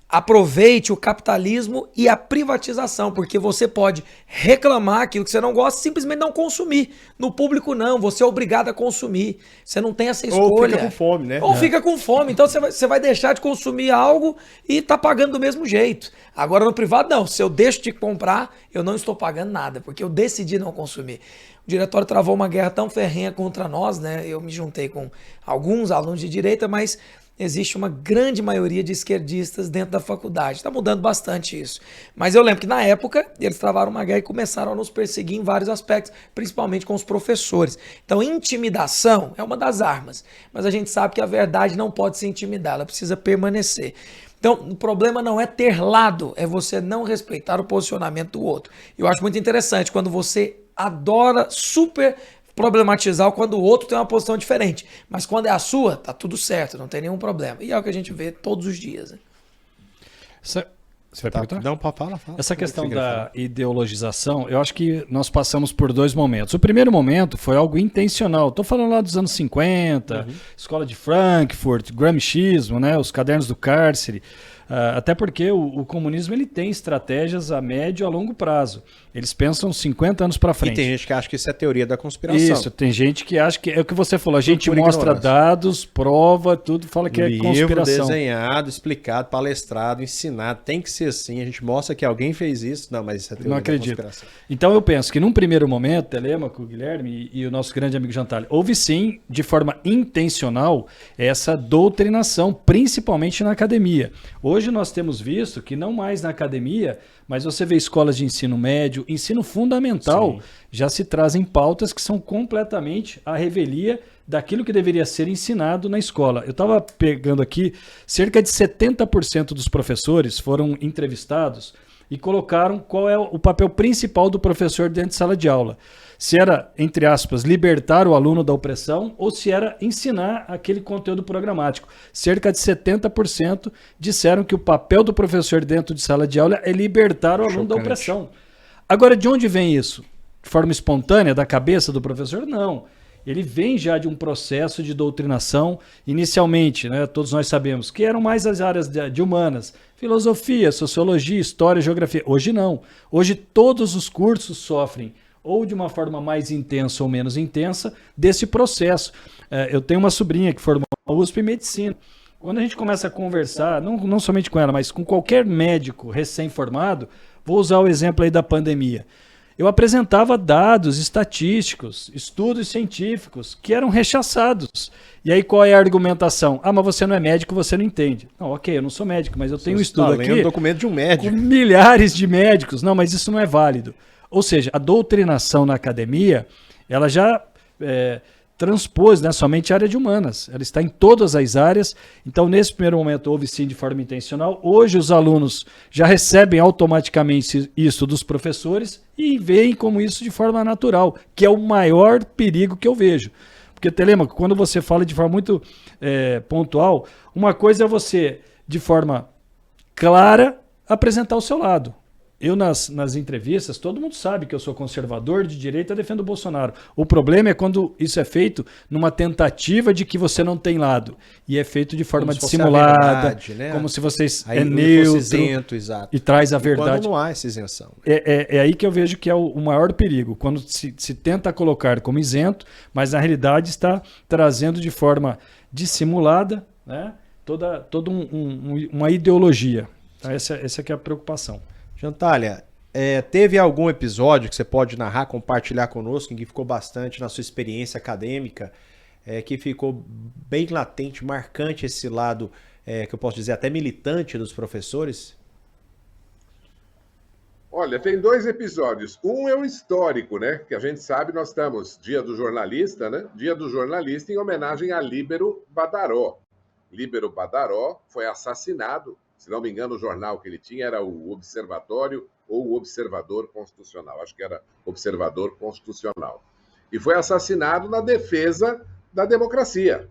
aproveite o capitalismo e a privatização, porque você pode reclamar aquilo que você não gosta e simplesmente não consumir. No público não, você é obrigado a consumir. Você não tem essa escolha. Ou fica com fome, né? Ou fica com fome. Então você vai deixar de consumir algo e tá pagando do mesmo jeito. Agora no privado não, se eu deixo de comprar, eu não estou pagando nada, porque eu decidi não consumir. O diretório travou uma guerra tão ferrenha contra nós, né? Eu me juntei com alguns alunos de direita, mas existe uma grande maioria de esquerdistas dentro da faculdade. Está mudando bastante isso. Mas eu lembro que na época eles travaram uma guerra e começaram a nos perseguir em vários aspectos, principalmente com os professores. Então intimidação é uma das armas, mas a gente sabe que a verdade não pode ser intimidada, ela precisa permanecer. Então, o problema não é ter lado, é você não respeitar o posicionamento do outro. Eu acho muito interessante quando você adora super problematizar quando o outro tem uma posição diferente. Mas quando é a sua, tá tudo certo, não tem nenhum problema. E é o que a gente vê todos os dias. Né? Você vai perguntar? Não, fala. Essa questão da ideologização, eu acho que nós passamos por dois momentos. O primeiro momento foi algo intencional. Estou falando lá dos anos 50, Escola de Frankfurt, Gramscismo, né, os cadernos do cárcere. Até porque o comunismo ele tem estratégias a médio e a longo prazo. Eles pensam 50 anos para frente. E tem gente que acha que isso é teoria da conspiração. Isso, tem gente que acha que é o que você falou. A gente mostra dados, prova, tudo, fala que é conspiração. Desenhado, explicado, palestrado, ensinado. Tem que ser assim. A gente mostra que alguém fez isso. Não, mas isso é teoria não acredito. Da conspiração. Então eu penso que num primeiro momento, Telêmaco, o Guilherme e o nosso grande amigo Jantalha, houve sim, de forma intencional, essa doutrinação, principalmente na academia. Hoje nós temos visto que não mais na academia, mas você vê escolas de ensino médio, ensino fundamental, já se trazem pautas que são completamente a revelia daquilo que deveria ser ensinado na escola. Eu estava pegando aqui, cerca de 70% dos professores foram entrevistados e colocaram qual é o papel principal do professor dentro de sala de aula. Se era, entre aspas, libertar o aluno da opressão ou se era ensinar aquele conteúdo programático. Cerca de 70% disseram que o papel do professor dentro de sala de aula é libertar o aluno da opressão. Agora, de onde vem isso? De forma espontânea, da cabeça do professor? Não. Ele vem já de um processo de doutrinação, inicialmente, né, todos nós sabemos, que eram mais as áreas de humanas, filosofia, sociologia, história, geografia. Hoje não. Hoje todos os cursos sofrem ou de uma forma mais intensa ou menos intensa, desse processo. Eu tenho uma sobrinha que formou a USP em Medicina. Quando a gente começa a conversar, não somente com ela, mas com qualquer médico recém-formado, vou usar o exemplo aí da pandemia. Eu apresentava dados estatísticos, estudos científicos, que eram rechaçados. E aí qual é a argumentação? Ah, mas você não é médico, você não entende. Não, ok, eu não sou médico, mas eu tenho um estudo aqui... um documento de um médico. Com milhares de médicos. Não, mas isso não é válido. Ou seja, a doutrinação na academia, ela já transpôs, né, somente a área de humanas. Ela está em todas as áreas. Então, nesse primeiro momento, houve sim de forma intencional. Hoje, os alunos já recebem automaticamente isso dos professores e veem como isso de forma natural, que é o maior perigo que eu vejo. Porque, Telêmaco, quando você fala de forma muito pontual, uma coisa é você, de forma clara, apresentar o seu lado. Eu, nas entrevistas, todo mundo sabe que eu sou conservador, de direita, defendo o Bolsonaro. O problema é quando isso é feito numa tentativa de que você não tem lado. E é feito de forma dissimulada, verdade, né? Como se você é neutro isento, exato. E traz a verdade. Quando não há essa isenção. É aí que eu vejo que é o maior perigo. Quando se tenta colocar como isento, mas na realidade está trazendo de forma dissimulada, né, toda uma ideologia. Então, essa que é a preocupação. Jantalha, teve algum episódio que você pode narrar, compartilhar conosco, em que ficou bastante na sua experiência acadêmica, que ficou bem latente, marcante esse lado, que eu posso dizer até militante dos professores? Olha, tem dois episódios. Um é o histórico, né? Que a gente sabe, nós estamos Dia do Jornalista, né? Dia do Jornalista em homenagem a Líbero Badaró. Líbero Badaró foi assassinado. Se não me engano, o jornal que ele tinha era o Observatório ou o Observador Constitucional. Acho que era Observador Constitucional. E foi assassinado na defesa da democracia.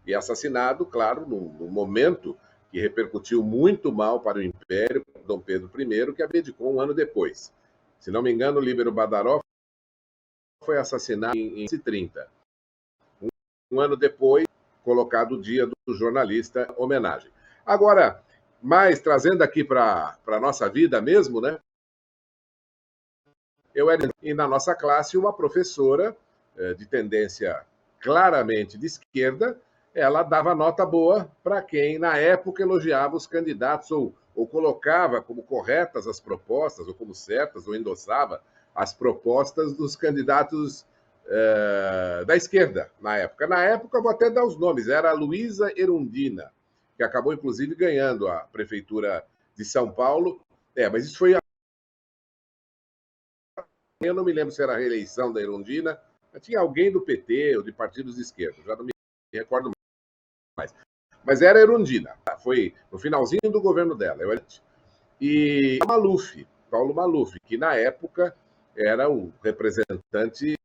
E assassinado, claro, num momento que repercutiu muito mal para o Império, Dom Pedro I, que abdicou um ano depois. Se não me engano, Líbero Badaró foi assassinado em 1930. Um ano depois, colocado o Dia do Jornalista, homenagem. Agora... Mas, trazendo aqui para a nossa vida mesmo, né? Eu era, e na nossa classe, uma professora de tendência claramente de esquerda, ela dava nota boa para quem, na época, elogiava os candidatos ou colocava como corretas as propostas, ou como certas, ou endossava as propostas dos candidatos da esquerda, na época. Na época, vou até dar os nomes, era a Luísa Erundina, que acabou, inclusive, ganhando a prefeitura de São Paulo. Mas isso foi... Eu não me lembro se era a reeleição da Erundina, mas tinha alguém do PT ou de partidos de esquerda, já não me recordo mais. Mas era a Erundina, foi no finalzinho do governo dela. E Paulo Maluf, que na época era o representante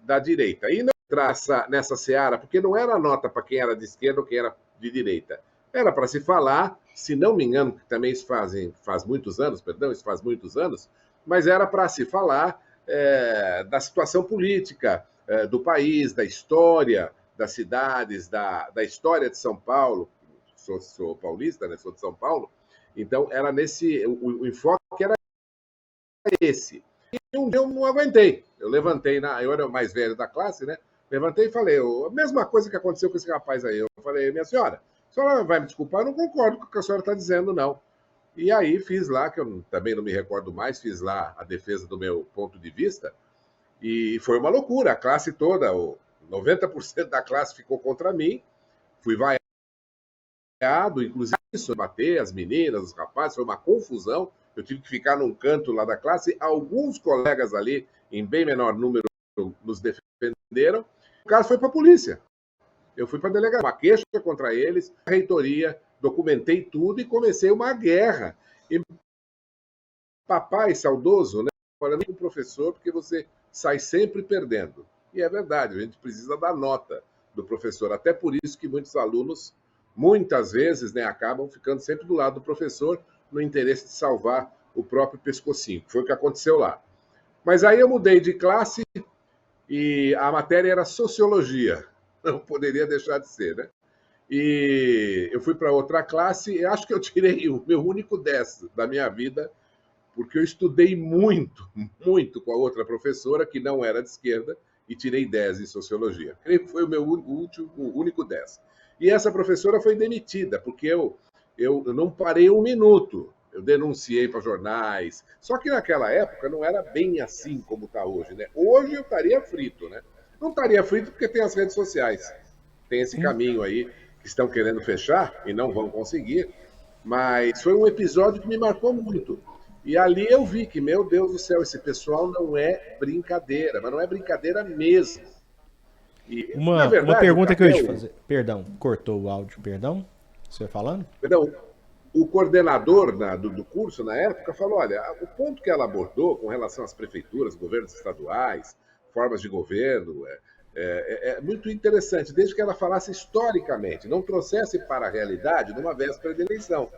da direita. E não traça nessa seara, porque não era nota para quem era de esquerda ou quem era de direita. Era para se falar, se não me engano, que também isso faz muitos anos, perdão, isso faz muitos anos, mas era para se falar da situação política do país, da história das cidades, da história de São Paulo. Sou paulista, né? Sou de São Paulo. Então, era o enfoque era esse. E um dia eu não aguentei. Eu levantei, eu era o mais velho da classe, né? Levantei e falei, a mesma coisa que aconteceu com esse rapaz aí. Eu falei, minha senhora, a senhora vai me desculpar, eu não concordo com o que a senhora está dizendo, não. E aí fiz lá, que eu também não me recordo mais, fiz lá a defesa do meu ponto de vista, e foi uma loucura. A classe toda, 90% da classe ficou contra mim, fui vaiado, inclusive isso, bater as meninas, os rapazes, foi uma confusão. Eu tive que ficar num canto lá da classe. Alguns colegas ali, em bem menor número, nos defenderam. O caso foi para a polícia. Eu fui para a delegacia, uma queixa contra eles, a reitoria, documentei tudo e comecei uma guerra. E papai saudoso, né? Falando com o professor, porque você sai sempre perdendo. E é verdade, a gente precisa da nota do professor. Até por isso que muitos alunos, muitas vezes, né, acabam ficando sempre do lado do professor, no interesse de salvar o próprio pescocinho. Foi o que aconteceu lá. Mas aí eu mudei de classe e a matéria era sociologia. Não poderia deixar de ser, né? E eu fui para outra classe e acho que eu tirei o meu único 10 da minha vida, porque eu estudei muito, muito com a outra professora, que não era de esquerda, e tirei 10 em sociologia. Creio que foi o meu único 10. E essa professora foi demitida, porque eu não parei um minuto. Eu denunciei para jornais. Só que naquela época não era bem assim como está hoje, né? Hoje eu estaria frito, né? Não estaria frito porque tem as redes sociais. Tem esse caminho aí que estão querendo fechar e não vão conseguir. Mas foi um episódio que me marcou muito. E ali eu vi que, meu Deus do céu, esse pessoal não é brincadeira, mas não é brincadeira mesmo. E, uma pergunta que eu ia te fazer. Perdão, cortou o áudio, perdão? Você vai falando? Perdão. O coordenador do curso, na época, falou, olha, o ponto que ela abordou com relação às prefeituras, governos estaduais, formas de governo, é muito interessante, desde que ela falasse historicamente, não trouxesse para a realidade numa véspera de eleição.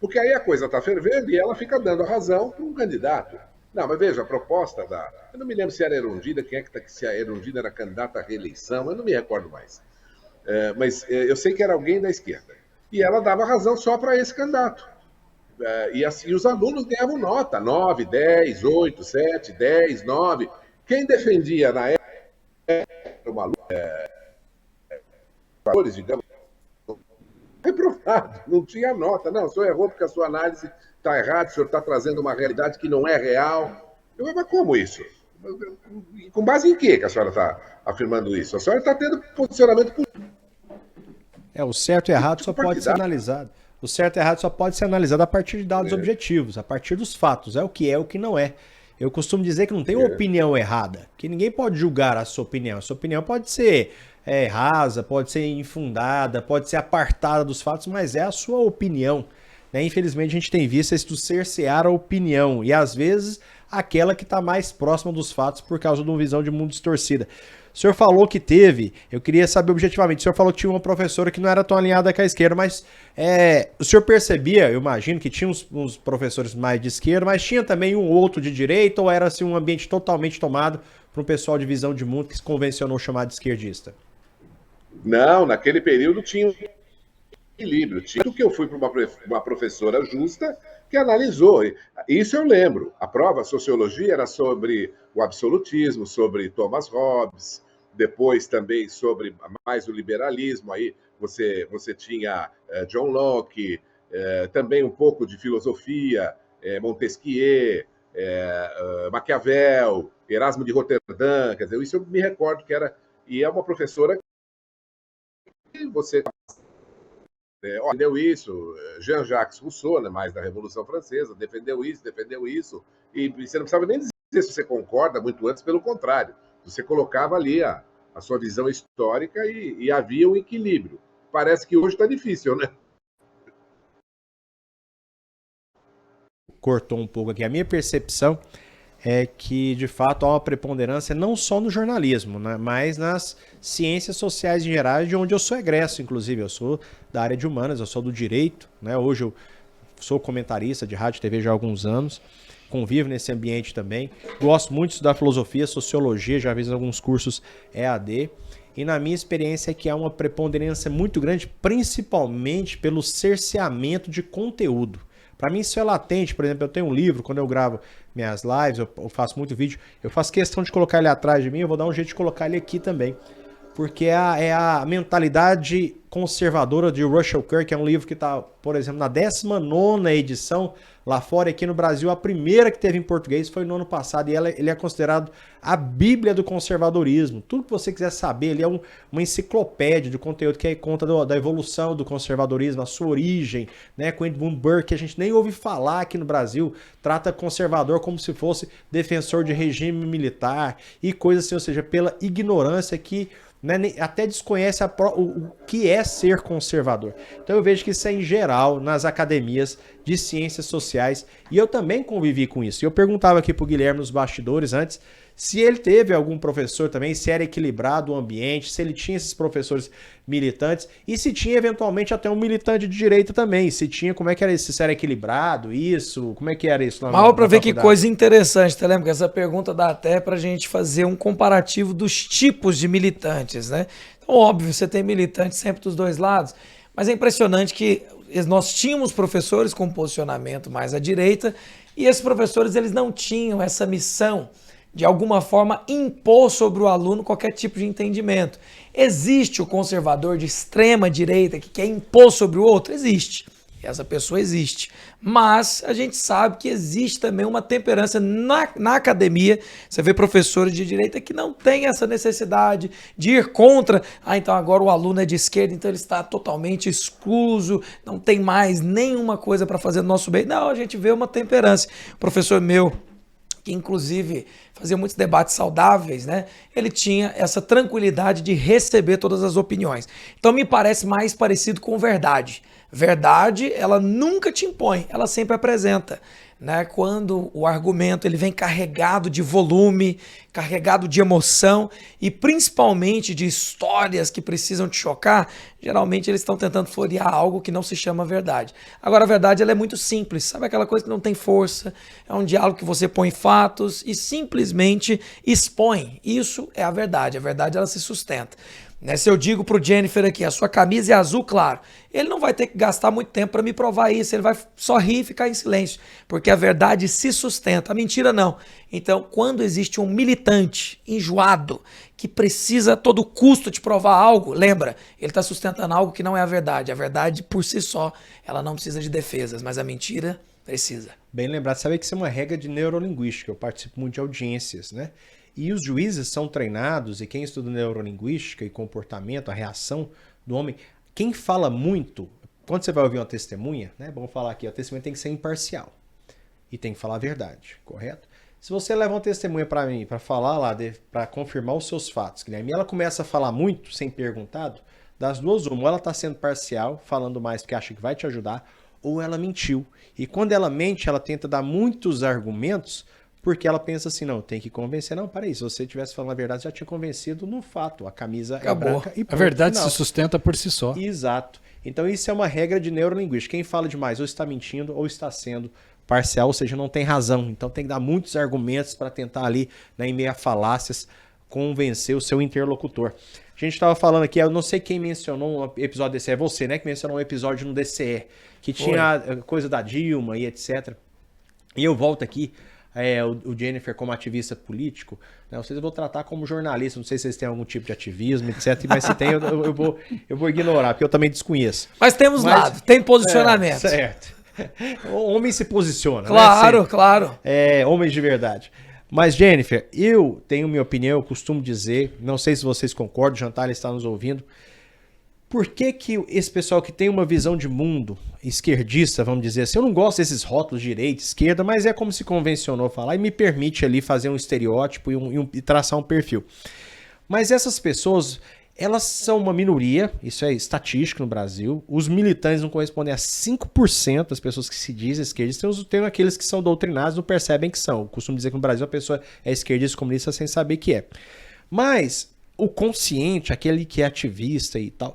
Porque aí a coisa está fervendo e ela fica dando a razão para um candidato. Não, mas veja, a proposta da... Eu não me lembro se era Erundina, se a Erundina era candidata à reeleição, eu não me recordo mais. Mas eu sei que era alguém da esquerda. E ela dava razão só para esse candidato. E assim, os alunos ganhavam nota, 9, 10, 8, 7, 10, 9. Quem defendia na época uma digamos, reprovado, não tinha nota. Não, o senhor errou porque a sua análise está errada, o senhor está trazendo uma realidade que não é real. Eu falei, mas como isso? Com base em que a senhora está afirmando isso? A senhora está tendo posicionamento político. O certo e errado só pode ser analisado. O certo e errado só pode ser analisado a partir de dados objetivos, a partir dos fatos. É o que não é. Eu costumo dizer que não tem opinião errada, que ninguém pode julgar a sua opinião. A sua opinião pode ser rasa, pode ser infundada, pode ser apartada dos fatos, mas é a sua opinião. Né? Infelizmente a gente tem visto esse do cercear a opinião e às vezes aquela que está mais próxima dos fatos por causa de uma visão de mundo distorcida. O senhor falou que teve, eu queria saber objetivamente, o senhor falou que tinha uma professora que não era tão alinhada com a esquerda, mas o senhor percebia, eu imagino que tinha uns professores mais de esquerda, mas tinha também um outro de direita, ou era assim, um ambiente totalmente tomado por um pessoal de visão de mundo que se convencionou chamar de esquerdista? Não, naquele período tinha um equilíbrio. Tinha que eu fui para uma professora justa que analisou. Isso eu lembro. A prova, a sociologia, era sobre o absolutismo, sobre Thomas Hobbes, depois também sobre mais o liberalismo. Aí você tinha John Locke, também um pouco de filosofia, Montesquieu, Maquiavel, Erasmo de Roterdã. Quer dizer, isso eu me recordo que era... E é uma professora que você... defendeu isso, Jean-Jacques Rousseau, né, mais da Revolução Francesa, defendeu isso, e você não precisava nem dizer se você concorda muito antes, pelo contrário, você colocava ali a sua visão histórica e havia um equilíbrio. Parece que hoje está difícil, né? Cortou um pouco aqui. A minha percepção é que, de fato, há uma preponderância não só no jornalismo, né, mas nas ciências sociais em geral, de onde eu sou egresso, inclusive. Eu sou da área de humanas, eu sou do direito, né? Hoje eu sou comentarista de rádio e TV já há alguns anos, convivo nesse ambiente também. Gosto muito de estudar filosofia, sociologia, já fiz alguns cursos EAD. E na minha experiência é que há uma preponderância muito grande, principalmente pelo cerceamento de conteúdo. Para mim isso é latente. Por exemplo, eu tenho um livro, quando eu gravo minhas lives, eu faço muito vídeo, eu faço questão de colocar ele atrás de mim, eu vou dar um jeito de colocar ele aqui também. Porque é a mentalidade conservadora de Russell Kirk, que é um livro que está, por exemplo, na 19ª edição lá fora, e aqui no Brasil a primeira que teve em português foi no ano passado, e ele é considerado a bíblia do conservadorismo. Tudo que você quiser saber, ele é uma enciclopédia de conteúdo que conta da evolução do conservadorismo, a sua origem, né, com Edmund Burke, que a gente nem ouve falar aqui no Brasil, trata conservador como se fosse defensor de regime militar e coisas assim, ou seja, pela ignorância que, né, até desconhece o que é ser conservador. Então eu vejo que isso é em geral nas academias de ciências sociais, e eu também convivi com isso. E eu perguntava aqui pro Guilherme nos bastidores antes se ele teve algum professor também, se era equilibrado o ambiente, se ele tinha esses professores militantes, e se tinha eventualmente até um militante de direita também, se tinha, como é que era isso, se era equilibrado, isso, como é que era isso? Mal para ver que coisa interessante, tá lembrando? Que essa pergunta dá até pra gente fazer um comparativo dos tipos de militantes, né? Então, óbvio, você tem militantes sempre dos dois lados, mas é impressionante que nós tínhamos professores com posicionamento mais à direita, e esses professores, eles não tinham essa missão de alguma forma impor sobre o aluno qualquer tipo de entendimento. Existe o conservador de extrema direita que quer impor sobre o outro? Existe. Essa pessoa existe. Mas a gente sabe que existe também uma temperança na academia. Você vê professores de direita que não têm essa necessidade de ir contra. Então agora o aluno é de esquerda, então ele está totalmente excluso, não tem mais nenhuma coisa para fazer no nosso bem. Não, a gente vê uma temperança. O professor meu, que inclusive fazia muitos debates saudáveis, né? Ele tinha essa tranquilidade de receber todas as opiniões. Então me parece mais parecido com verdade. Verdade, ela nunca te impõe, ela sempre apresenta, né? Quando o argumento ele vem carregado de volume, carregado de emoção e principalmente de histórias que precisam te chocar, geralmente eles estão tentando florear algo que não se chama verdade. Agora a verdade ela é muito simples, sabe aquela coisa que não tem força, é um diálogo que você põe fatos e simplesmente expõe. Isso é a verdade ela se sustenta. Se eu digo pro Jennifer aqui, a sua camisa é azul claro, ele não vai ter que gastar muito tempo para me provar isso, ele vai só rir e ficar em silêncio, porque a verdade se sustenta, a mentira não. Então, quando existe um militante enjoado que precisa a todo custo te provar algo, lembra, ele está sustentando algo que não é a verdade por si só, ela não precisa de defesas, mas a mentira precisa. Bem lembrado, sabe que isso é uma regra de neurolinguística, eu participo muito de audiências, né? E os juízes são treinados, e quem estuda neurolinguística e comportamento, a reação do homem, quem fala muito, quando você vai ouvir uma testemunha, né? Vamos falar aqui, a testemunha tem que ser imparcial e tem que falar a verdade, correto? Se você leva uma testemunha para mim, para falar lá, para confirmar os seus fatos, Guilherme, e ela começa a falar muito, sem perguntado, das duas uma, ou ela está sendo parcial, falando mais porque acha que vai te ajudar, ou ela mentiu. E quando ela mente, ela tenta dar muitos argumentos, porque ela pensa assim, não, tem que convencer. Não, peraí, se você estivesse falando a verdade, já tinha convencido no fato. A camisa acabou. É branca e a verdade se sustenta por si só. Exato. Então isso é uma regra de neurolinguística. Quem fala demais ou está mentindo ou está sendo parcial, ou seja, não tem razão. Então tem que dar muitos argumentos para tentar ali, né, em meio a falácias, convencer o seu interlocutor. A gente estava falando aqui, eu não sei quem mencionou um episódio desse, é você, né, que mencionou um episódio no DCE, que tinha coisa da Dilma e etc. E eu volto aqui, o Jennifer como ativista político, né, vocês eu vou tratar como jornalista, não sei se vocês têm algum tipo de ativismo, etc, mas se tem, eu vou ignorar, porque eu também desconheço. Mas temos lado, tem posicionamento. Certo. O homem se posiciona, claro, né? Claro. Homens de verdade. Mas, Jennifer, eu tenho minha opinião, eu costumo dizer, não sei se vocês concordam, o Jantar está nos ouvindo, por que esse pessoal que tem uma visão de mundo esquerdista, vamos dizer assim, eu não gosto desses rótulos direita, esquerda, mas é como se convencionou falar e me permite ali fazer um estereótipo e traçar um perfil. Mas essas pessoas, Elas são uma minoria, isso é estatístico no Brasil. Os militantes não correspondem a 5% das pessoas que se dizem esquerdistas. Tem aqueles que são doutrinados e não percebem que são. Eu costumo dizer que no Brasil a pessoa é esquerdista, comunista sem saber que é. Mas o consciente, aquele que é ativista e tal,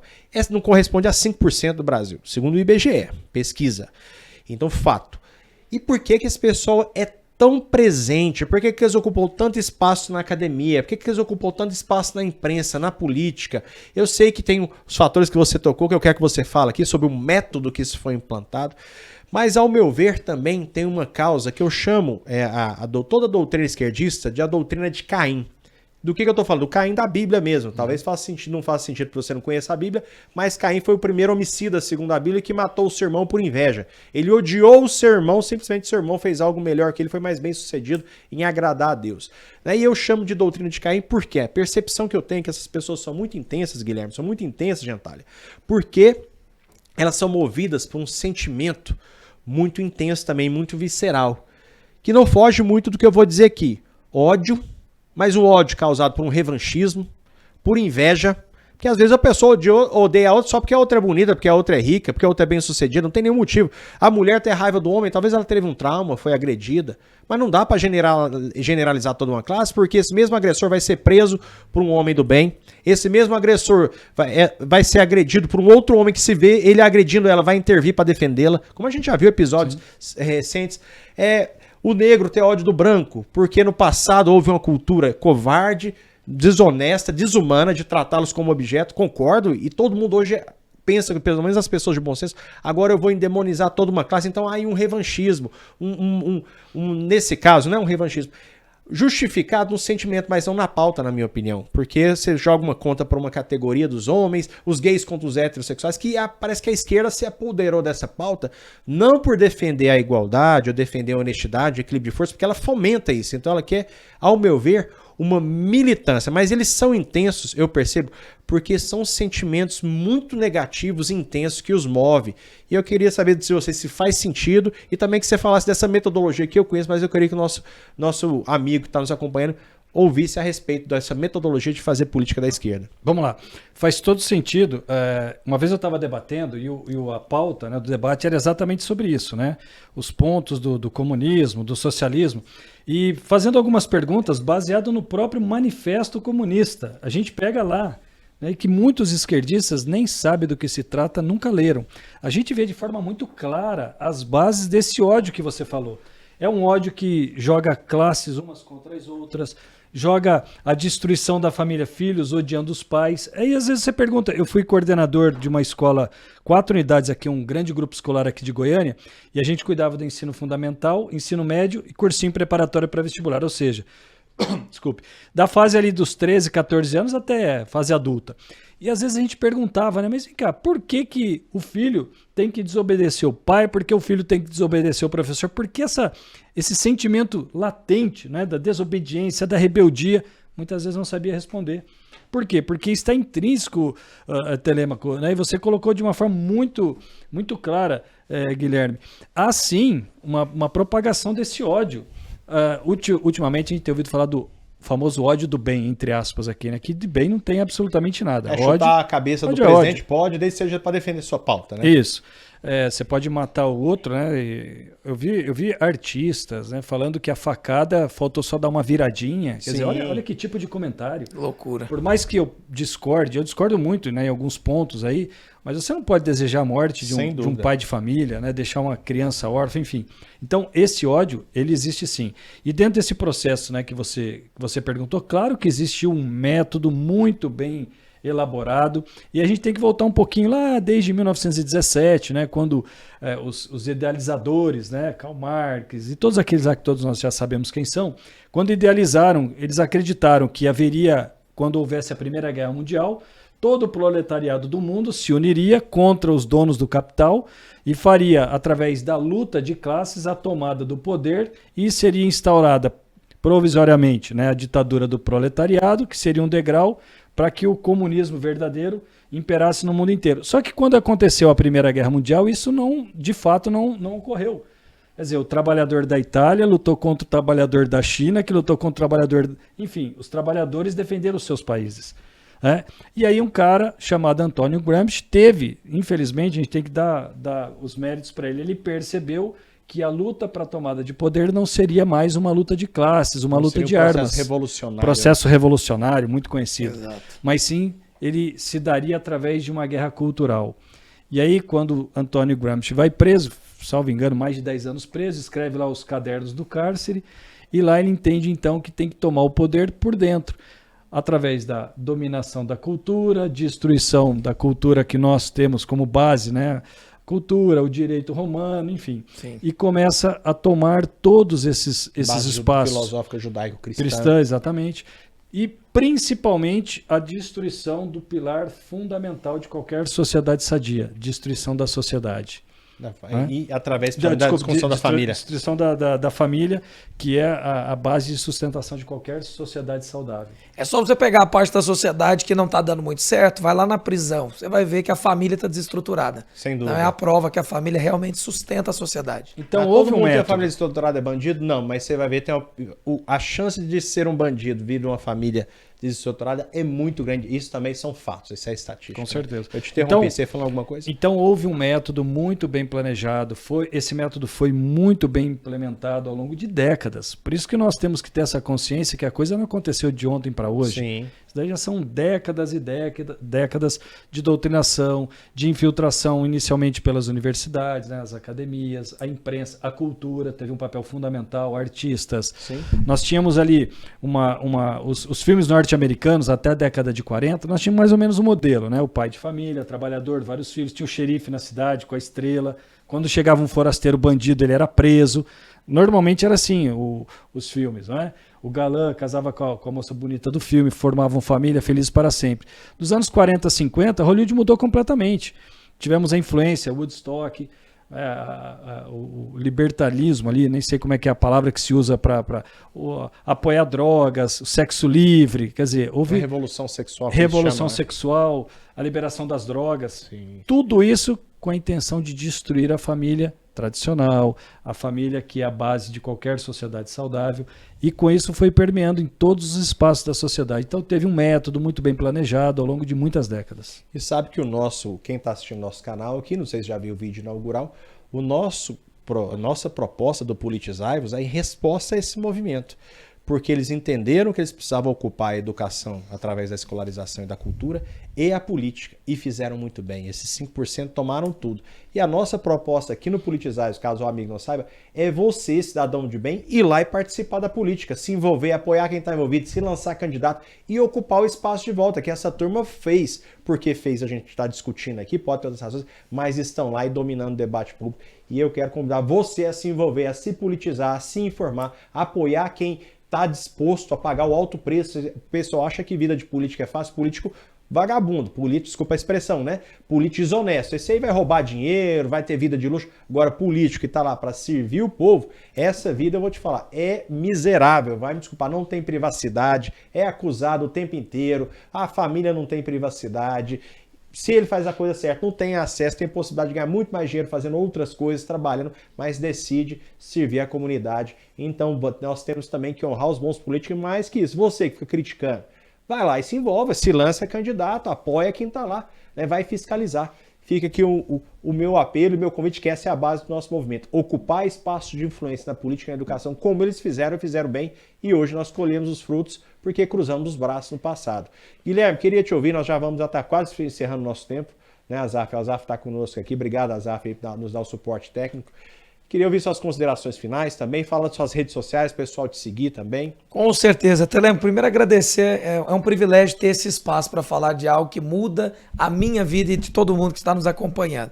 não corresponde a 5% do Brasil, segundo o IBGE, pesquisa. Então, fato. E por que esse pessoal é tão presente? Por que eles ocupam tanto espaço na academia? Por que eles ocupam tanto espaço na imprensa, na política? Eu sei que tem os fatores que você tocou, que eu quero que você fale aqui sobre o método que isso foi implantado, mas ao meu ver também tem uma causa que eu chamo toda a doutrina esquerdista de a doutrina de Caim. Do que eu estou falando? Do Caim da Bíblia mesmo. Talvez não faça sentido para você não conhecer a Bíblia, mas Caim foi o primeiro homicida, segundo a Bíblia, que matou o seu irmão por inveja. Ele odiou o seu irmão, simplesmente seu irmão fez algo melhor que ele, foi mais bem sucedido em agradar a Deus. E eu chamo de doutrina de Caim porque a percepção que eu tenho é que essas pessoas são muito intensas, Guilherme, são muito intensas, Gentalha, porque elas são movidas por um sentimento muito intenso também, muito visceral, que não foge muito do que eu vou dizer aqui. Ódio, mas o ódio causado por um revanchismo, por inveja, porque às vezes a pessoa odeia a outra só porque a outra é bonita, porque a outra é rica, porque a outra é bem-sucedida, não tem nenhum motivo. A mulher tem raiva do homem, talvez ela teve um trauma, foi agredida, mas não dá para generalizar toda uma classe, porque esse mesmo agressor vai ser preso por um homem do bem, esse mesmo agressor vai ser agredido por um outro homem que se vê ele agredindo ela, vai intervir para defendê-la, como a gente já viu episódios recentes. O negro ter ódio do branco, porque no passado houve uma cultura covarde, desonesta, desumana de tratá-los como objeto, concordo, e todo mundo hoje pensa, que pelo menos as pessoas de bom senso, agora eu vou endemonizar toda uma classe, então há aí um revanchismo, nesse caso, não é um revanchismo, justificado no sentimento, mas não na pauta, na minha opinião, porque você joga uma conta para uma categoria dos homens, os gays contra os heterossexuais, que parece que a esquerda se apoderou dessa pauta, não por defender a igualdade, ou defender a honestidade, o equilíbrio de força, porque ela fomenta isso, então ela quer, ao meu ver, uma militância, mas eles são intensos, eu percebo, porque são sentimentos muito negativos e intensos que os move. E eu queria saber de você se faz sentido e também que você falasse dessa metodologia que eu conheço, mas eu queria que o nosso amigo que está nos acompanhando ouvisse a respeito dessa metodologia de fazer política da esquerda. Vamos lá. Faz todo sentido. Uma vez eu estava debatendo e a pauta, né, do debate era exatamente sobre isso, né? Os pontos do comunismo, do socialismo. E fazendo algumas perguntas baseado no próprio Manifesto Comunista. A gente pega lá, né, que muitos esquerdistas nem sabem do que se trata, nunca leram. A gente vê de forma muito clara as bases desse ódio que você falou. É um ódio que joga classes umas contra as outras, joga a destruição da família, filhos odiando os pais. Aí às vezes você pergunta, eu fui coordenador de uma escola, 4 unidades aqui, um grande grupo escolar aqui de Goiânia, e a gente cuidava do ensino fundamental, ensino médio e cursinho preparatório para vestibular, ou seja, desculpe, da fase ali dos 13, 14 anos até fase adulta. E às vezes a gente perguntava, né, mas vem cá, por que o filho tem que desobedecer o pai? Por que o filho tem que desobedecer o professor? Por que esse sentimento latente, né, da desobediência, da rebeldia, muitas vezes não sabia responder. Por quê? Porque está intrínseco, Telêmaco, né? E você colocou de uma forma muito, muito clara, Guilherme. Há sim uma propagação desse ódio. Ultimamente a gente tem ouvido falar do famoso ódio do bem, entre aspas aqui, né? Que de bem não tem absolutamente nada. Chutar ódio, a cabeça do presidente pode, desde que seja para defender sua pauta, né? Isso. Você pode matar o outro, né? E eu vi artistas, né, falando que a facada faltou só dar uma viradinha. Quer dizer, olha que tipo de comentário. Loucura. Por mais que eu discordo muito, né, em alguns pontos aí, mas você não pode desejar a morte de um pai de família, né, deixar uma criança órfã, enfim. Então, esse ódio, ele existe sim. E dentro desse processo, né, que você perguntou, claro que existe um método muito bem elaborado, e a gente tem que voltar um pouquinho lá desde 1917, né, quando os idealizadores, né, Karl Marx e todos aqueles lá que todos nós já sabemos quem são, quando idealizaram, eles acreditaram que haveria, quando houvesse a Primeira Guerra Mundial, todo o proletariado do mundo se uniria contra os donos do capital e faria, através da luta de classes, a tomada do poder e seria instaurada provisoriamente, né, a ditadura do proletariado, que seria um degrau para que o comunismo verdadeiro imperasse no mundo inteiro. Só que quando aconteceu a Primeira Guerra Mundial, isso de fato não ocorreu. Quer dizer, o trabalhador da Itália lutou contra o trabalhador da China, que lutou contra o trabalhador... Enfim, os trabalhadores defenderam os seus países. né? E aí um cara chamado Antônio Gramsci teve, infelizmente, a gente tem que dar os méritos para ele, ele percebeu que a luta para a tomada de poder não seria mais uma luta de classes, uma luta de armas. Processo revolucionário. Processo revolucionário, muito conhecido. Exato. Mas sim, ele se daria através de uma guerra cultural. E aí, quando Antônio Gramsci vai preso, salvo engano, mais de 10 anos preso, escreve lá os cadernos do cárcere, e lá ele entende, então, que tem que tomar o poder por dentro, através da dominação da cultura, destruição da cultura que nós temos como base, né? Cultura, o direito romano, enfim. Sim. E começa a tomar todos esses espaços. Filosófica judaico-cristã. Cristã, exatamente. E principalmente a destruição do pilar fundamental de qualquer sociedade sadia, destruição da sociedade. E através da discussão da família. Destruição da família, que é a base de sustentação de qualquer sociedade saudável. É só você pegar a parte da sociedade que não está dando muito certo, vai lá na prisão. Você vai ver que a família está desestruturada. Sem dúvida. Não é a prova que a família realmente sustenta a sociedade. Então houve houve um que a método. família desestruturada é bandido? Não, mas você vai ver, tem a chance de ser um bandido vir de uma família desestruturada é muito grande. Isso também são fatos, isso é estatística. Com certeza. Eu te interrompi, você ia falar alguma coisa? Então houve um método muito bem planejado, esse método foi muito bem implementado ao longo de décadas. Por isso que nós temos que ter essa consciência que a coisa não aconteceu de ontem para hoje. Sim. Isso daí já são décadas e décadas de doutrinação, de infiltração inicialmente pelas universidades, né, as academias, a imprensa, a cultura teve um papel fundamental, artistas. Sim. Nós tínhamos ali os filmes norte-americanos até a década de 40, nós tínhamos mais ou menos um modelo, né? O pai de família, trabalhador, vários filhos, tinha o xerife na cidade com a estrela. Quando chegava um forasteiro bandido, ele era preso. Normalmente era assim os filmes, não é? O galã casava com a moça bonita do filme, formavam família, felizes para sempre. Dos anos 40 a 50, Hollywood mudou completamente. Tivemos a influência, Woodstock, o libertarismo ali, nem sei como é que é a palavra que se usa para apoiar drogas, o sexo livre, quer dizer, houve a revolução sexual. Revolução sexual, a liberação das drogas, Sim. Tudo isso com a intenção de destruir a família tradicional, a família que é a base de qualquer sociedade saudável, e com isso foi permeando em todos os espaços da sociedade. Então teve um método muito bem planejado ao longo de muitas décadas. E sabe que quem está assistindo nosso canal aqui, não sei se já viu o vídeo inaugural, a nossa proposta do Politizai-vos é em resposta a esse movimento. Porque eles entenderam que eles precisavam ocupar a educação através da escolarização e da cultura e a política, e fizeram muito bem. Esses 5% tomaram tudo. E a nossa proposta aqui no Politizai, caso o amigo não saiba, é você, cidadão de bem, ir lá e participar da política, se envolver, apoiar quem está envolvido, se lançar candidato e ocupar o espaço de volta, que essa turma fez. Porque fez, a gente está discutindo aqui, pode ter outras razões, mas estão lá e dominando o debate público. E eu quero convidar você a se envolver, a se politizar, a se informar, a apoiar quem está disposto a pagar o alto preço. O pessoal acha que vida de político é fácil, político vagabundo, político, desculpa a expressão, né? Político desonesto. Esse aí vai roubar dinheiro, vai ter vida de luxo. Agora, político que está lá para servir o povo, essa vida, eu vou te falar, é miserável. Vai me desculpar, não tem privacidade, é acusado o tempo inteiro, a família não tem privacidade. Se ele faz a coisa certa, não tem acesso, tem possibilidade de ganhar muito mais dinheiro fazendo outras coisas, trabalhando, mas decide servir a comunidade. Então, nós temos também que honrar os bons políticos, mais que isso. Você que fica criticando, vai lá e se envolva, se lança candidato, apoia quem está lá, né? Vai fiscalizar. Fica aqui o meu apelo e o meu convite, que essa é a base do nosso movimento. Ocupar espaço de influência na política e na educação, como eles fizeram bem, e hoje nós colhemos os frutos porque cruzamos os braços no passado. Guilherme, queria te ouvir, nós já vamos estar quase encerrando o nosso tempo, né, Azaf? O Azaf está conosco aqui, obrigado, Azaf, por nos dar o suporte técnico. Queria ouvir suas considerações finais também, fala de suas redes sociais, pessoal te seguir também. Com certeza. Telemo, primeiro agradecer, é um privilégio ter esse espaço para falar de algo que muda a minha vida e de todo mundo que está nos acompanhando.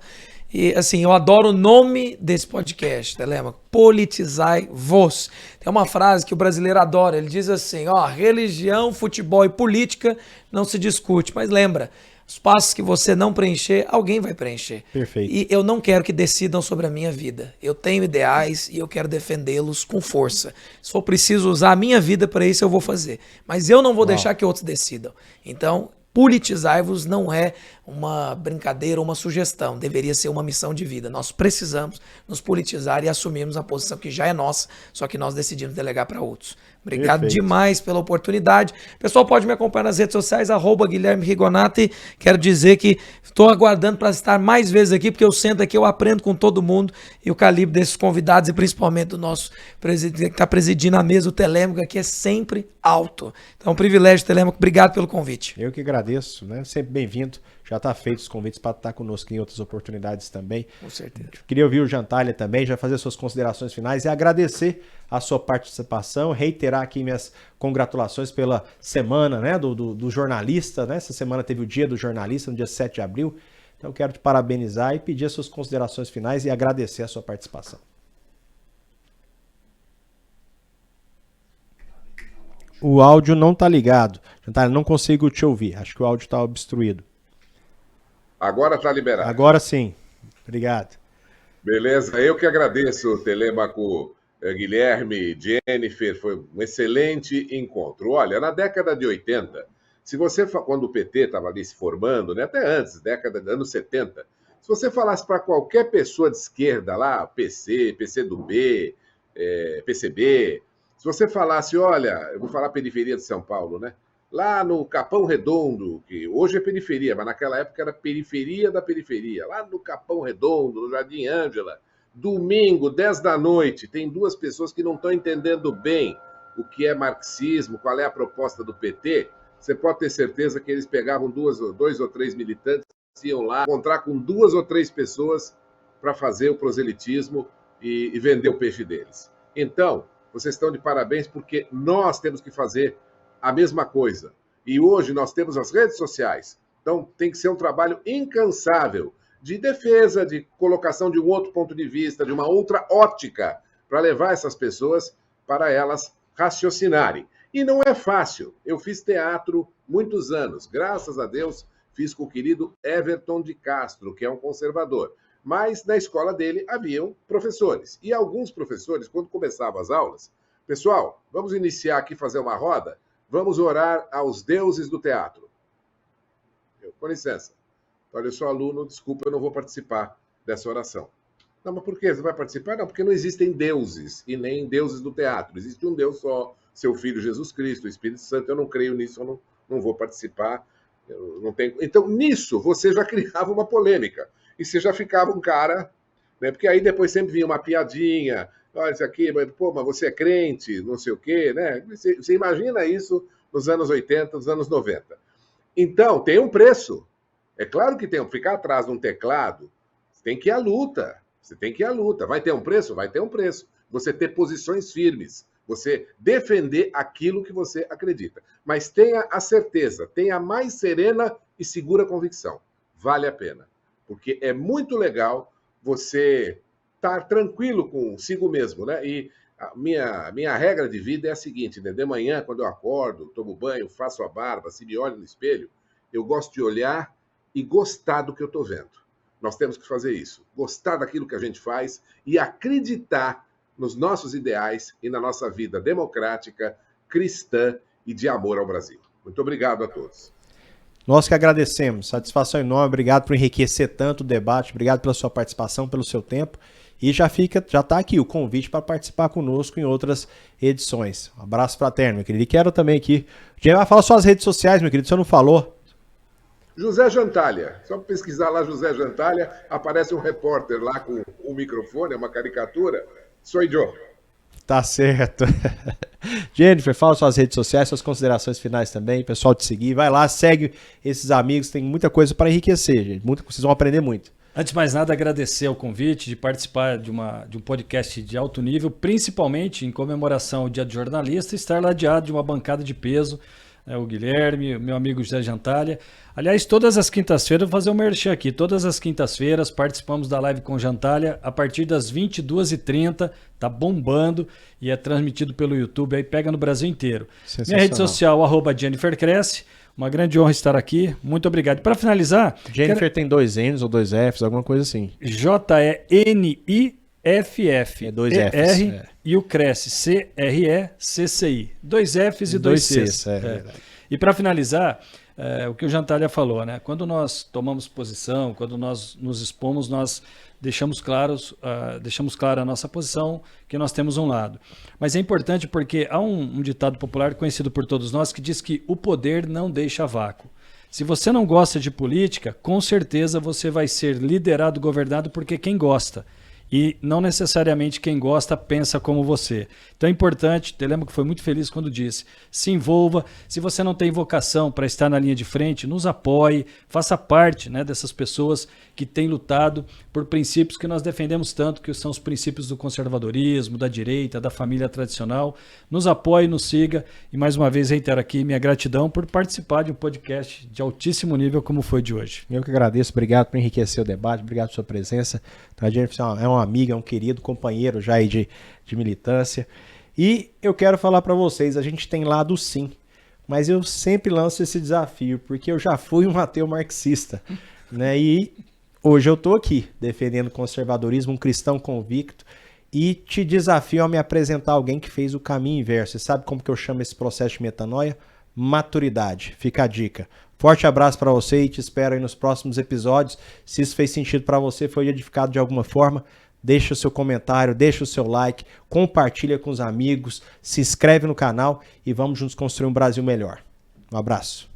E assim, eu adoro o nome desse podcast, Telemo, Politizai-vos. Tem uma frase que o brasileiro adora, ele diz assim, religião, futebol e política não se discute, mas lembra, os passos que você não preencher, alguém vai preencher. Perfeito. E eu não quero que decidam sobre a minha vida. Eu tenho ideais e eu quero defendê-los com força. Se for preciso usar a minha vida para isso, eu vou fazer. Mas eu não vou deixar que outros decidam. Então, Politizai-vos não é uma brincadeira ou uma sugestão, deveria ser uma missão de vida. Nós precisamos nos politizar e assumirmos a posição que já é nossa, só que nós decidimos delegar para outros. Obrigado demais pela oportunidade. O pessoal pode me acompanhar nas redes sociais, @Guilherme Rigonati. Quero dizer que estou aguardando para estar mais vezes aqui, porque eu sento aqui, eu aprendo com todo mundo, e o calibre desses convidados, e principalmente do nosso presidente que está presidindo a mesa, o Telêmaco, aqui é sempre alto. Então, um privilégio, Telêmaco. Obrigado pelo convite. Eu que agradeço, né? Sempre bem-vindo. Já está feito os convites para estar conosco em outras oportunidades também. Com certeza. Queria ouvir o Jantalha também, já fazer suas considerações finais e agradecer a sua participação, reiterar aqui minhas congratulações pela semana, né, do jornalista, né? Essa semana teve o Dia do Jornalista, no dia 7 de abril. Então eu quero te parabenizar e pedir as suas considerações finais e agradecer a sua participação. O áudio não está ligado. Jantalha, não consigo te ouvir. Acho que o áudio está obstruído. Agora está liberado. Agora sim. Obrigado. Beleza, eu que agradeço, Telêmaco, Guilherme, Jennifer, foi um excelente encontro. Olha, na década de 80, se você, quando o PT estava ali se formando, né, até antes, década de anos 70, se você falasse para qualquer pessoa de esquerda lá, PC, PCdoB, PCB, se você falasse, olha, eu vou falar periferia de São Paulo, né? Lá no Capão Redondo, que hoje é periferia, mas naquela época era periferia da periferia, lá no Capão Redondo, no Jardim Ângela, domingo, 10 da noite, tem duas pessoas que não estão entendendo bem o que é marxismo, qual é a proposta do PT, você pode ter certeza que eles pegavam dois ou três militantes, iam lá encontrar com 2 ou 3 pessoas para fazer o proselitismo e vender o peixe deles. Então, vocês estão de parabéns porque nós temos que fazer a mesma coisa. E hoje nós temos as redes sociais. Então tem que ser um trabalho incansável de defesa, de colocação de um outro ponto de vista, de uma outra ótica, para levar essas pessoas para elas raciocinarem. E não é fácil. Eu fiz teatro muitos anos. Graças a Deus, fiz com o querido Everton de Castro, que é um conservador. Mas na escola dele haviam professores. E alguns professores, quando começavam as aulas, pessoal, vamos iniciar aqui, fazer uma roda? Vamos orar aos deuses do teatro. Com licença. Olha, eu sou aluno, desculpa, eu não vou participar dessa oração. Não, mas por quê? Você vai participar? Não, porque não existem deuses e nem deuses do teatro. Existe um Deus só, seu Filho Jesus Cristo, o Espírito Santo. Eu não creio nisso, eu não vou participar. Eu não tenho... Então, nisso, você já criava uma polêmica. E você já ficava um cara... Né? Porque aí depois sempre vinha uma piadinha... Olha, isso aqui, pô, mas você é crente, não sei o quê, né? Você imagina isso nos anos 80, nos anos 90. Então, tem um preço. É claro que tem. Ficar atrás de um teclado, você tem que ir à luta. Você tem que ir à luta. Vai ter um preço? Vai ter um preço. Você ter posições firmes. Você defender aquilo que você acredita. Mas tenha a certeza, tenha a mais serena e segura convicção. Vale a pena. Porque é muito legal você... estar tranquilo consigo mesmo, né? E a minha regra de vida é a seguinte, né? De manhã, quando eu acordo, tomo banho, faço a barba, se me olho no espelho, eu gosto de olhar e gostar do que eu estou vendo. Nós temos que fazer isso. Gostar daquilo que a gente faz e acreditar nos nossos ideais e na nossa vida democrática, cristã e de amor ao Brasil. Muito obrigado a todos. Nós que agradecemos. Satisfação enorme. Obrigado por enriquecer tanto o debate. Obrigado pela sua participação, pelo seu tempo. E já está aqui o convite para participar conosco em outras edições. Um abraço fraterno, meu querido. E quero também aqui... Já vai falar suas redes sociais, meu querido, você não falou. José Jantalha. Só pesquisar lá José Jantalha, aparece um repórter lá com um microfone, uma caricatura. Sou eu. Tá certo. Jennifer, fala suas redes sociais, suas considerações finais também. Pessoal te seguir. Vai lá, segue esses amigos. Tem muita coisa para enriquecer, gente. Vocês vão aprender muito. Antes de mais nada, agradecer o convite de participar de um podcast de alto nível, principalmente em comemoração ao Dia do Jornalista, estar ladeado de uma bancada de peso, né, o Guilherme, meu amigo José Jantalha. Aliás, todas as quintas-feiras, vou fazer um merchan aqui, todas as quintas-feiras participamos da live com Jantalha a partir das 22h30, tá bombando e é transmitido pelo YouTube, aí pega no Brasil inteiro. Minha rede social, @JenniferCresce. Uma grande honra estar aqui. Muito obrigado. Para finalizar... Jennifer tem 2 N's ou 2 F's, alguma coisa assim. Jeniff. É 2 F's. R e o Cresce. CRECCI. 2 F's e 2 C's. É verdade. E para finalizar, o que o Jantalha falou, né? Quando nós tomamos posição, quando nós nos expomos, nós deixamos clara a nossa posição, que nós temos um lado. Mas é importante porque há um ditado popular conhecido por todos nós que diz que o poder não deixa vácuo. Se você não gosta de política, com certeza você vai ser liderado, governado porque quem gosta. E não necessariamente quem gosta pensa como você. Então é importante, Telêmaco foi muito feliz quando disse, se envolva. Se você não tem vocação para estar na linha de frente, nos apoie, faça parte, né, dessas pessoas que têm lutado por princípios que nós defendemos tanto, que são os princípios do conservadorismo, da direita, da família tradicional. Nos apoie, nos siga e mais uma vez reitero aqui minha gratidão por participar de um podcast de altíssimo nível como foi de hoje. Eu que agradeço, obrigado por enriquecer o debate, obrigado pela sua presença. A Jennifer é uma amiga, é um querido companheiro já aí de militância. E eu quero falar para vocês, a gente tem lado sim, mas eu sempre lanço esse desafio, porque eu já fui um ateu marxista, né? E hoje eu estou aqui defendendo o conservadorismo, um cristão convicto, e te desafio a me apresentar alguém que fez o caminho inverso. Você sabe como que eu chamo esse processo de metanoia? Maturidade. Fica a dica. Forte abraço para você e te espero aí nos próximos episódios. Se isso fez sentido para você, foi edificado de alguma forma, deixa o seu comentário, deixa o seu like, compartilha com os amigos, se inscreve no canal e vamos juntos construir um Brasil melhor. Um abraço.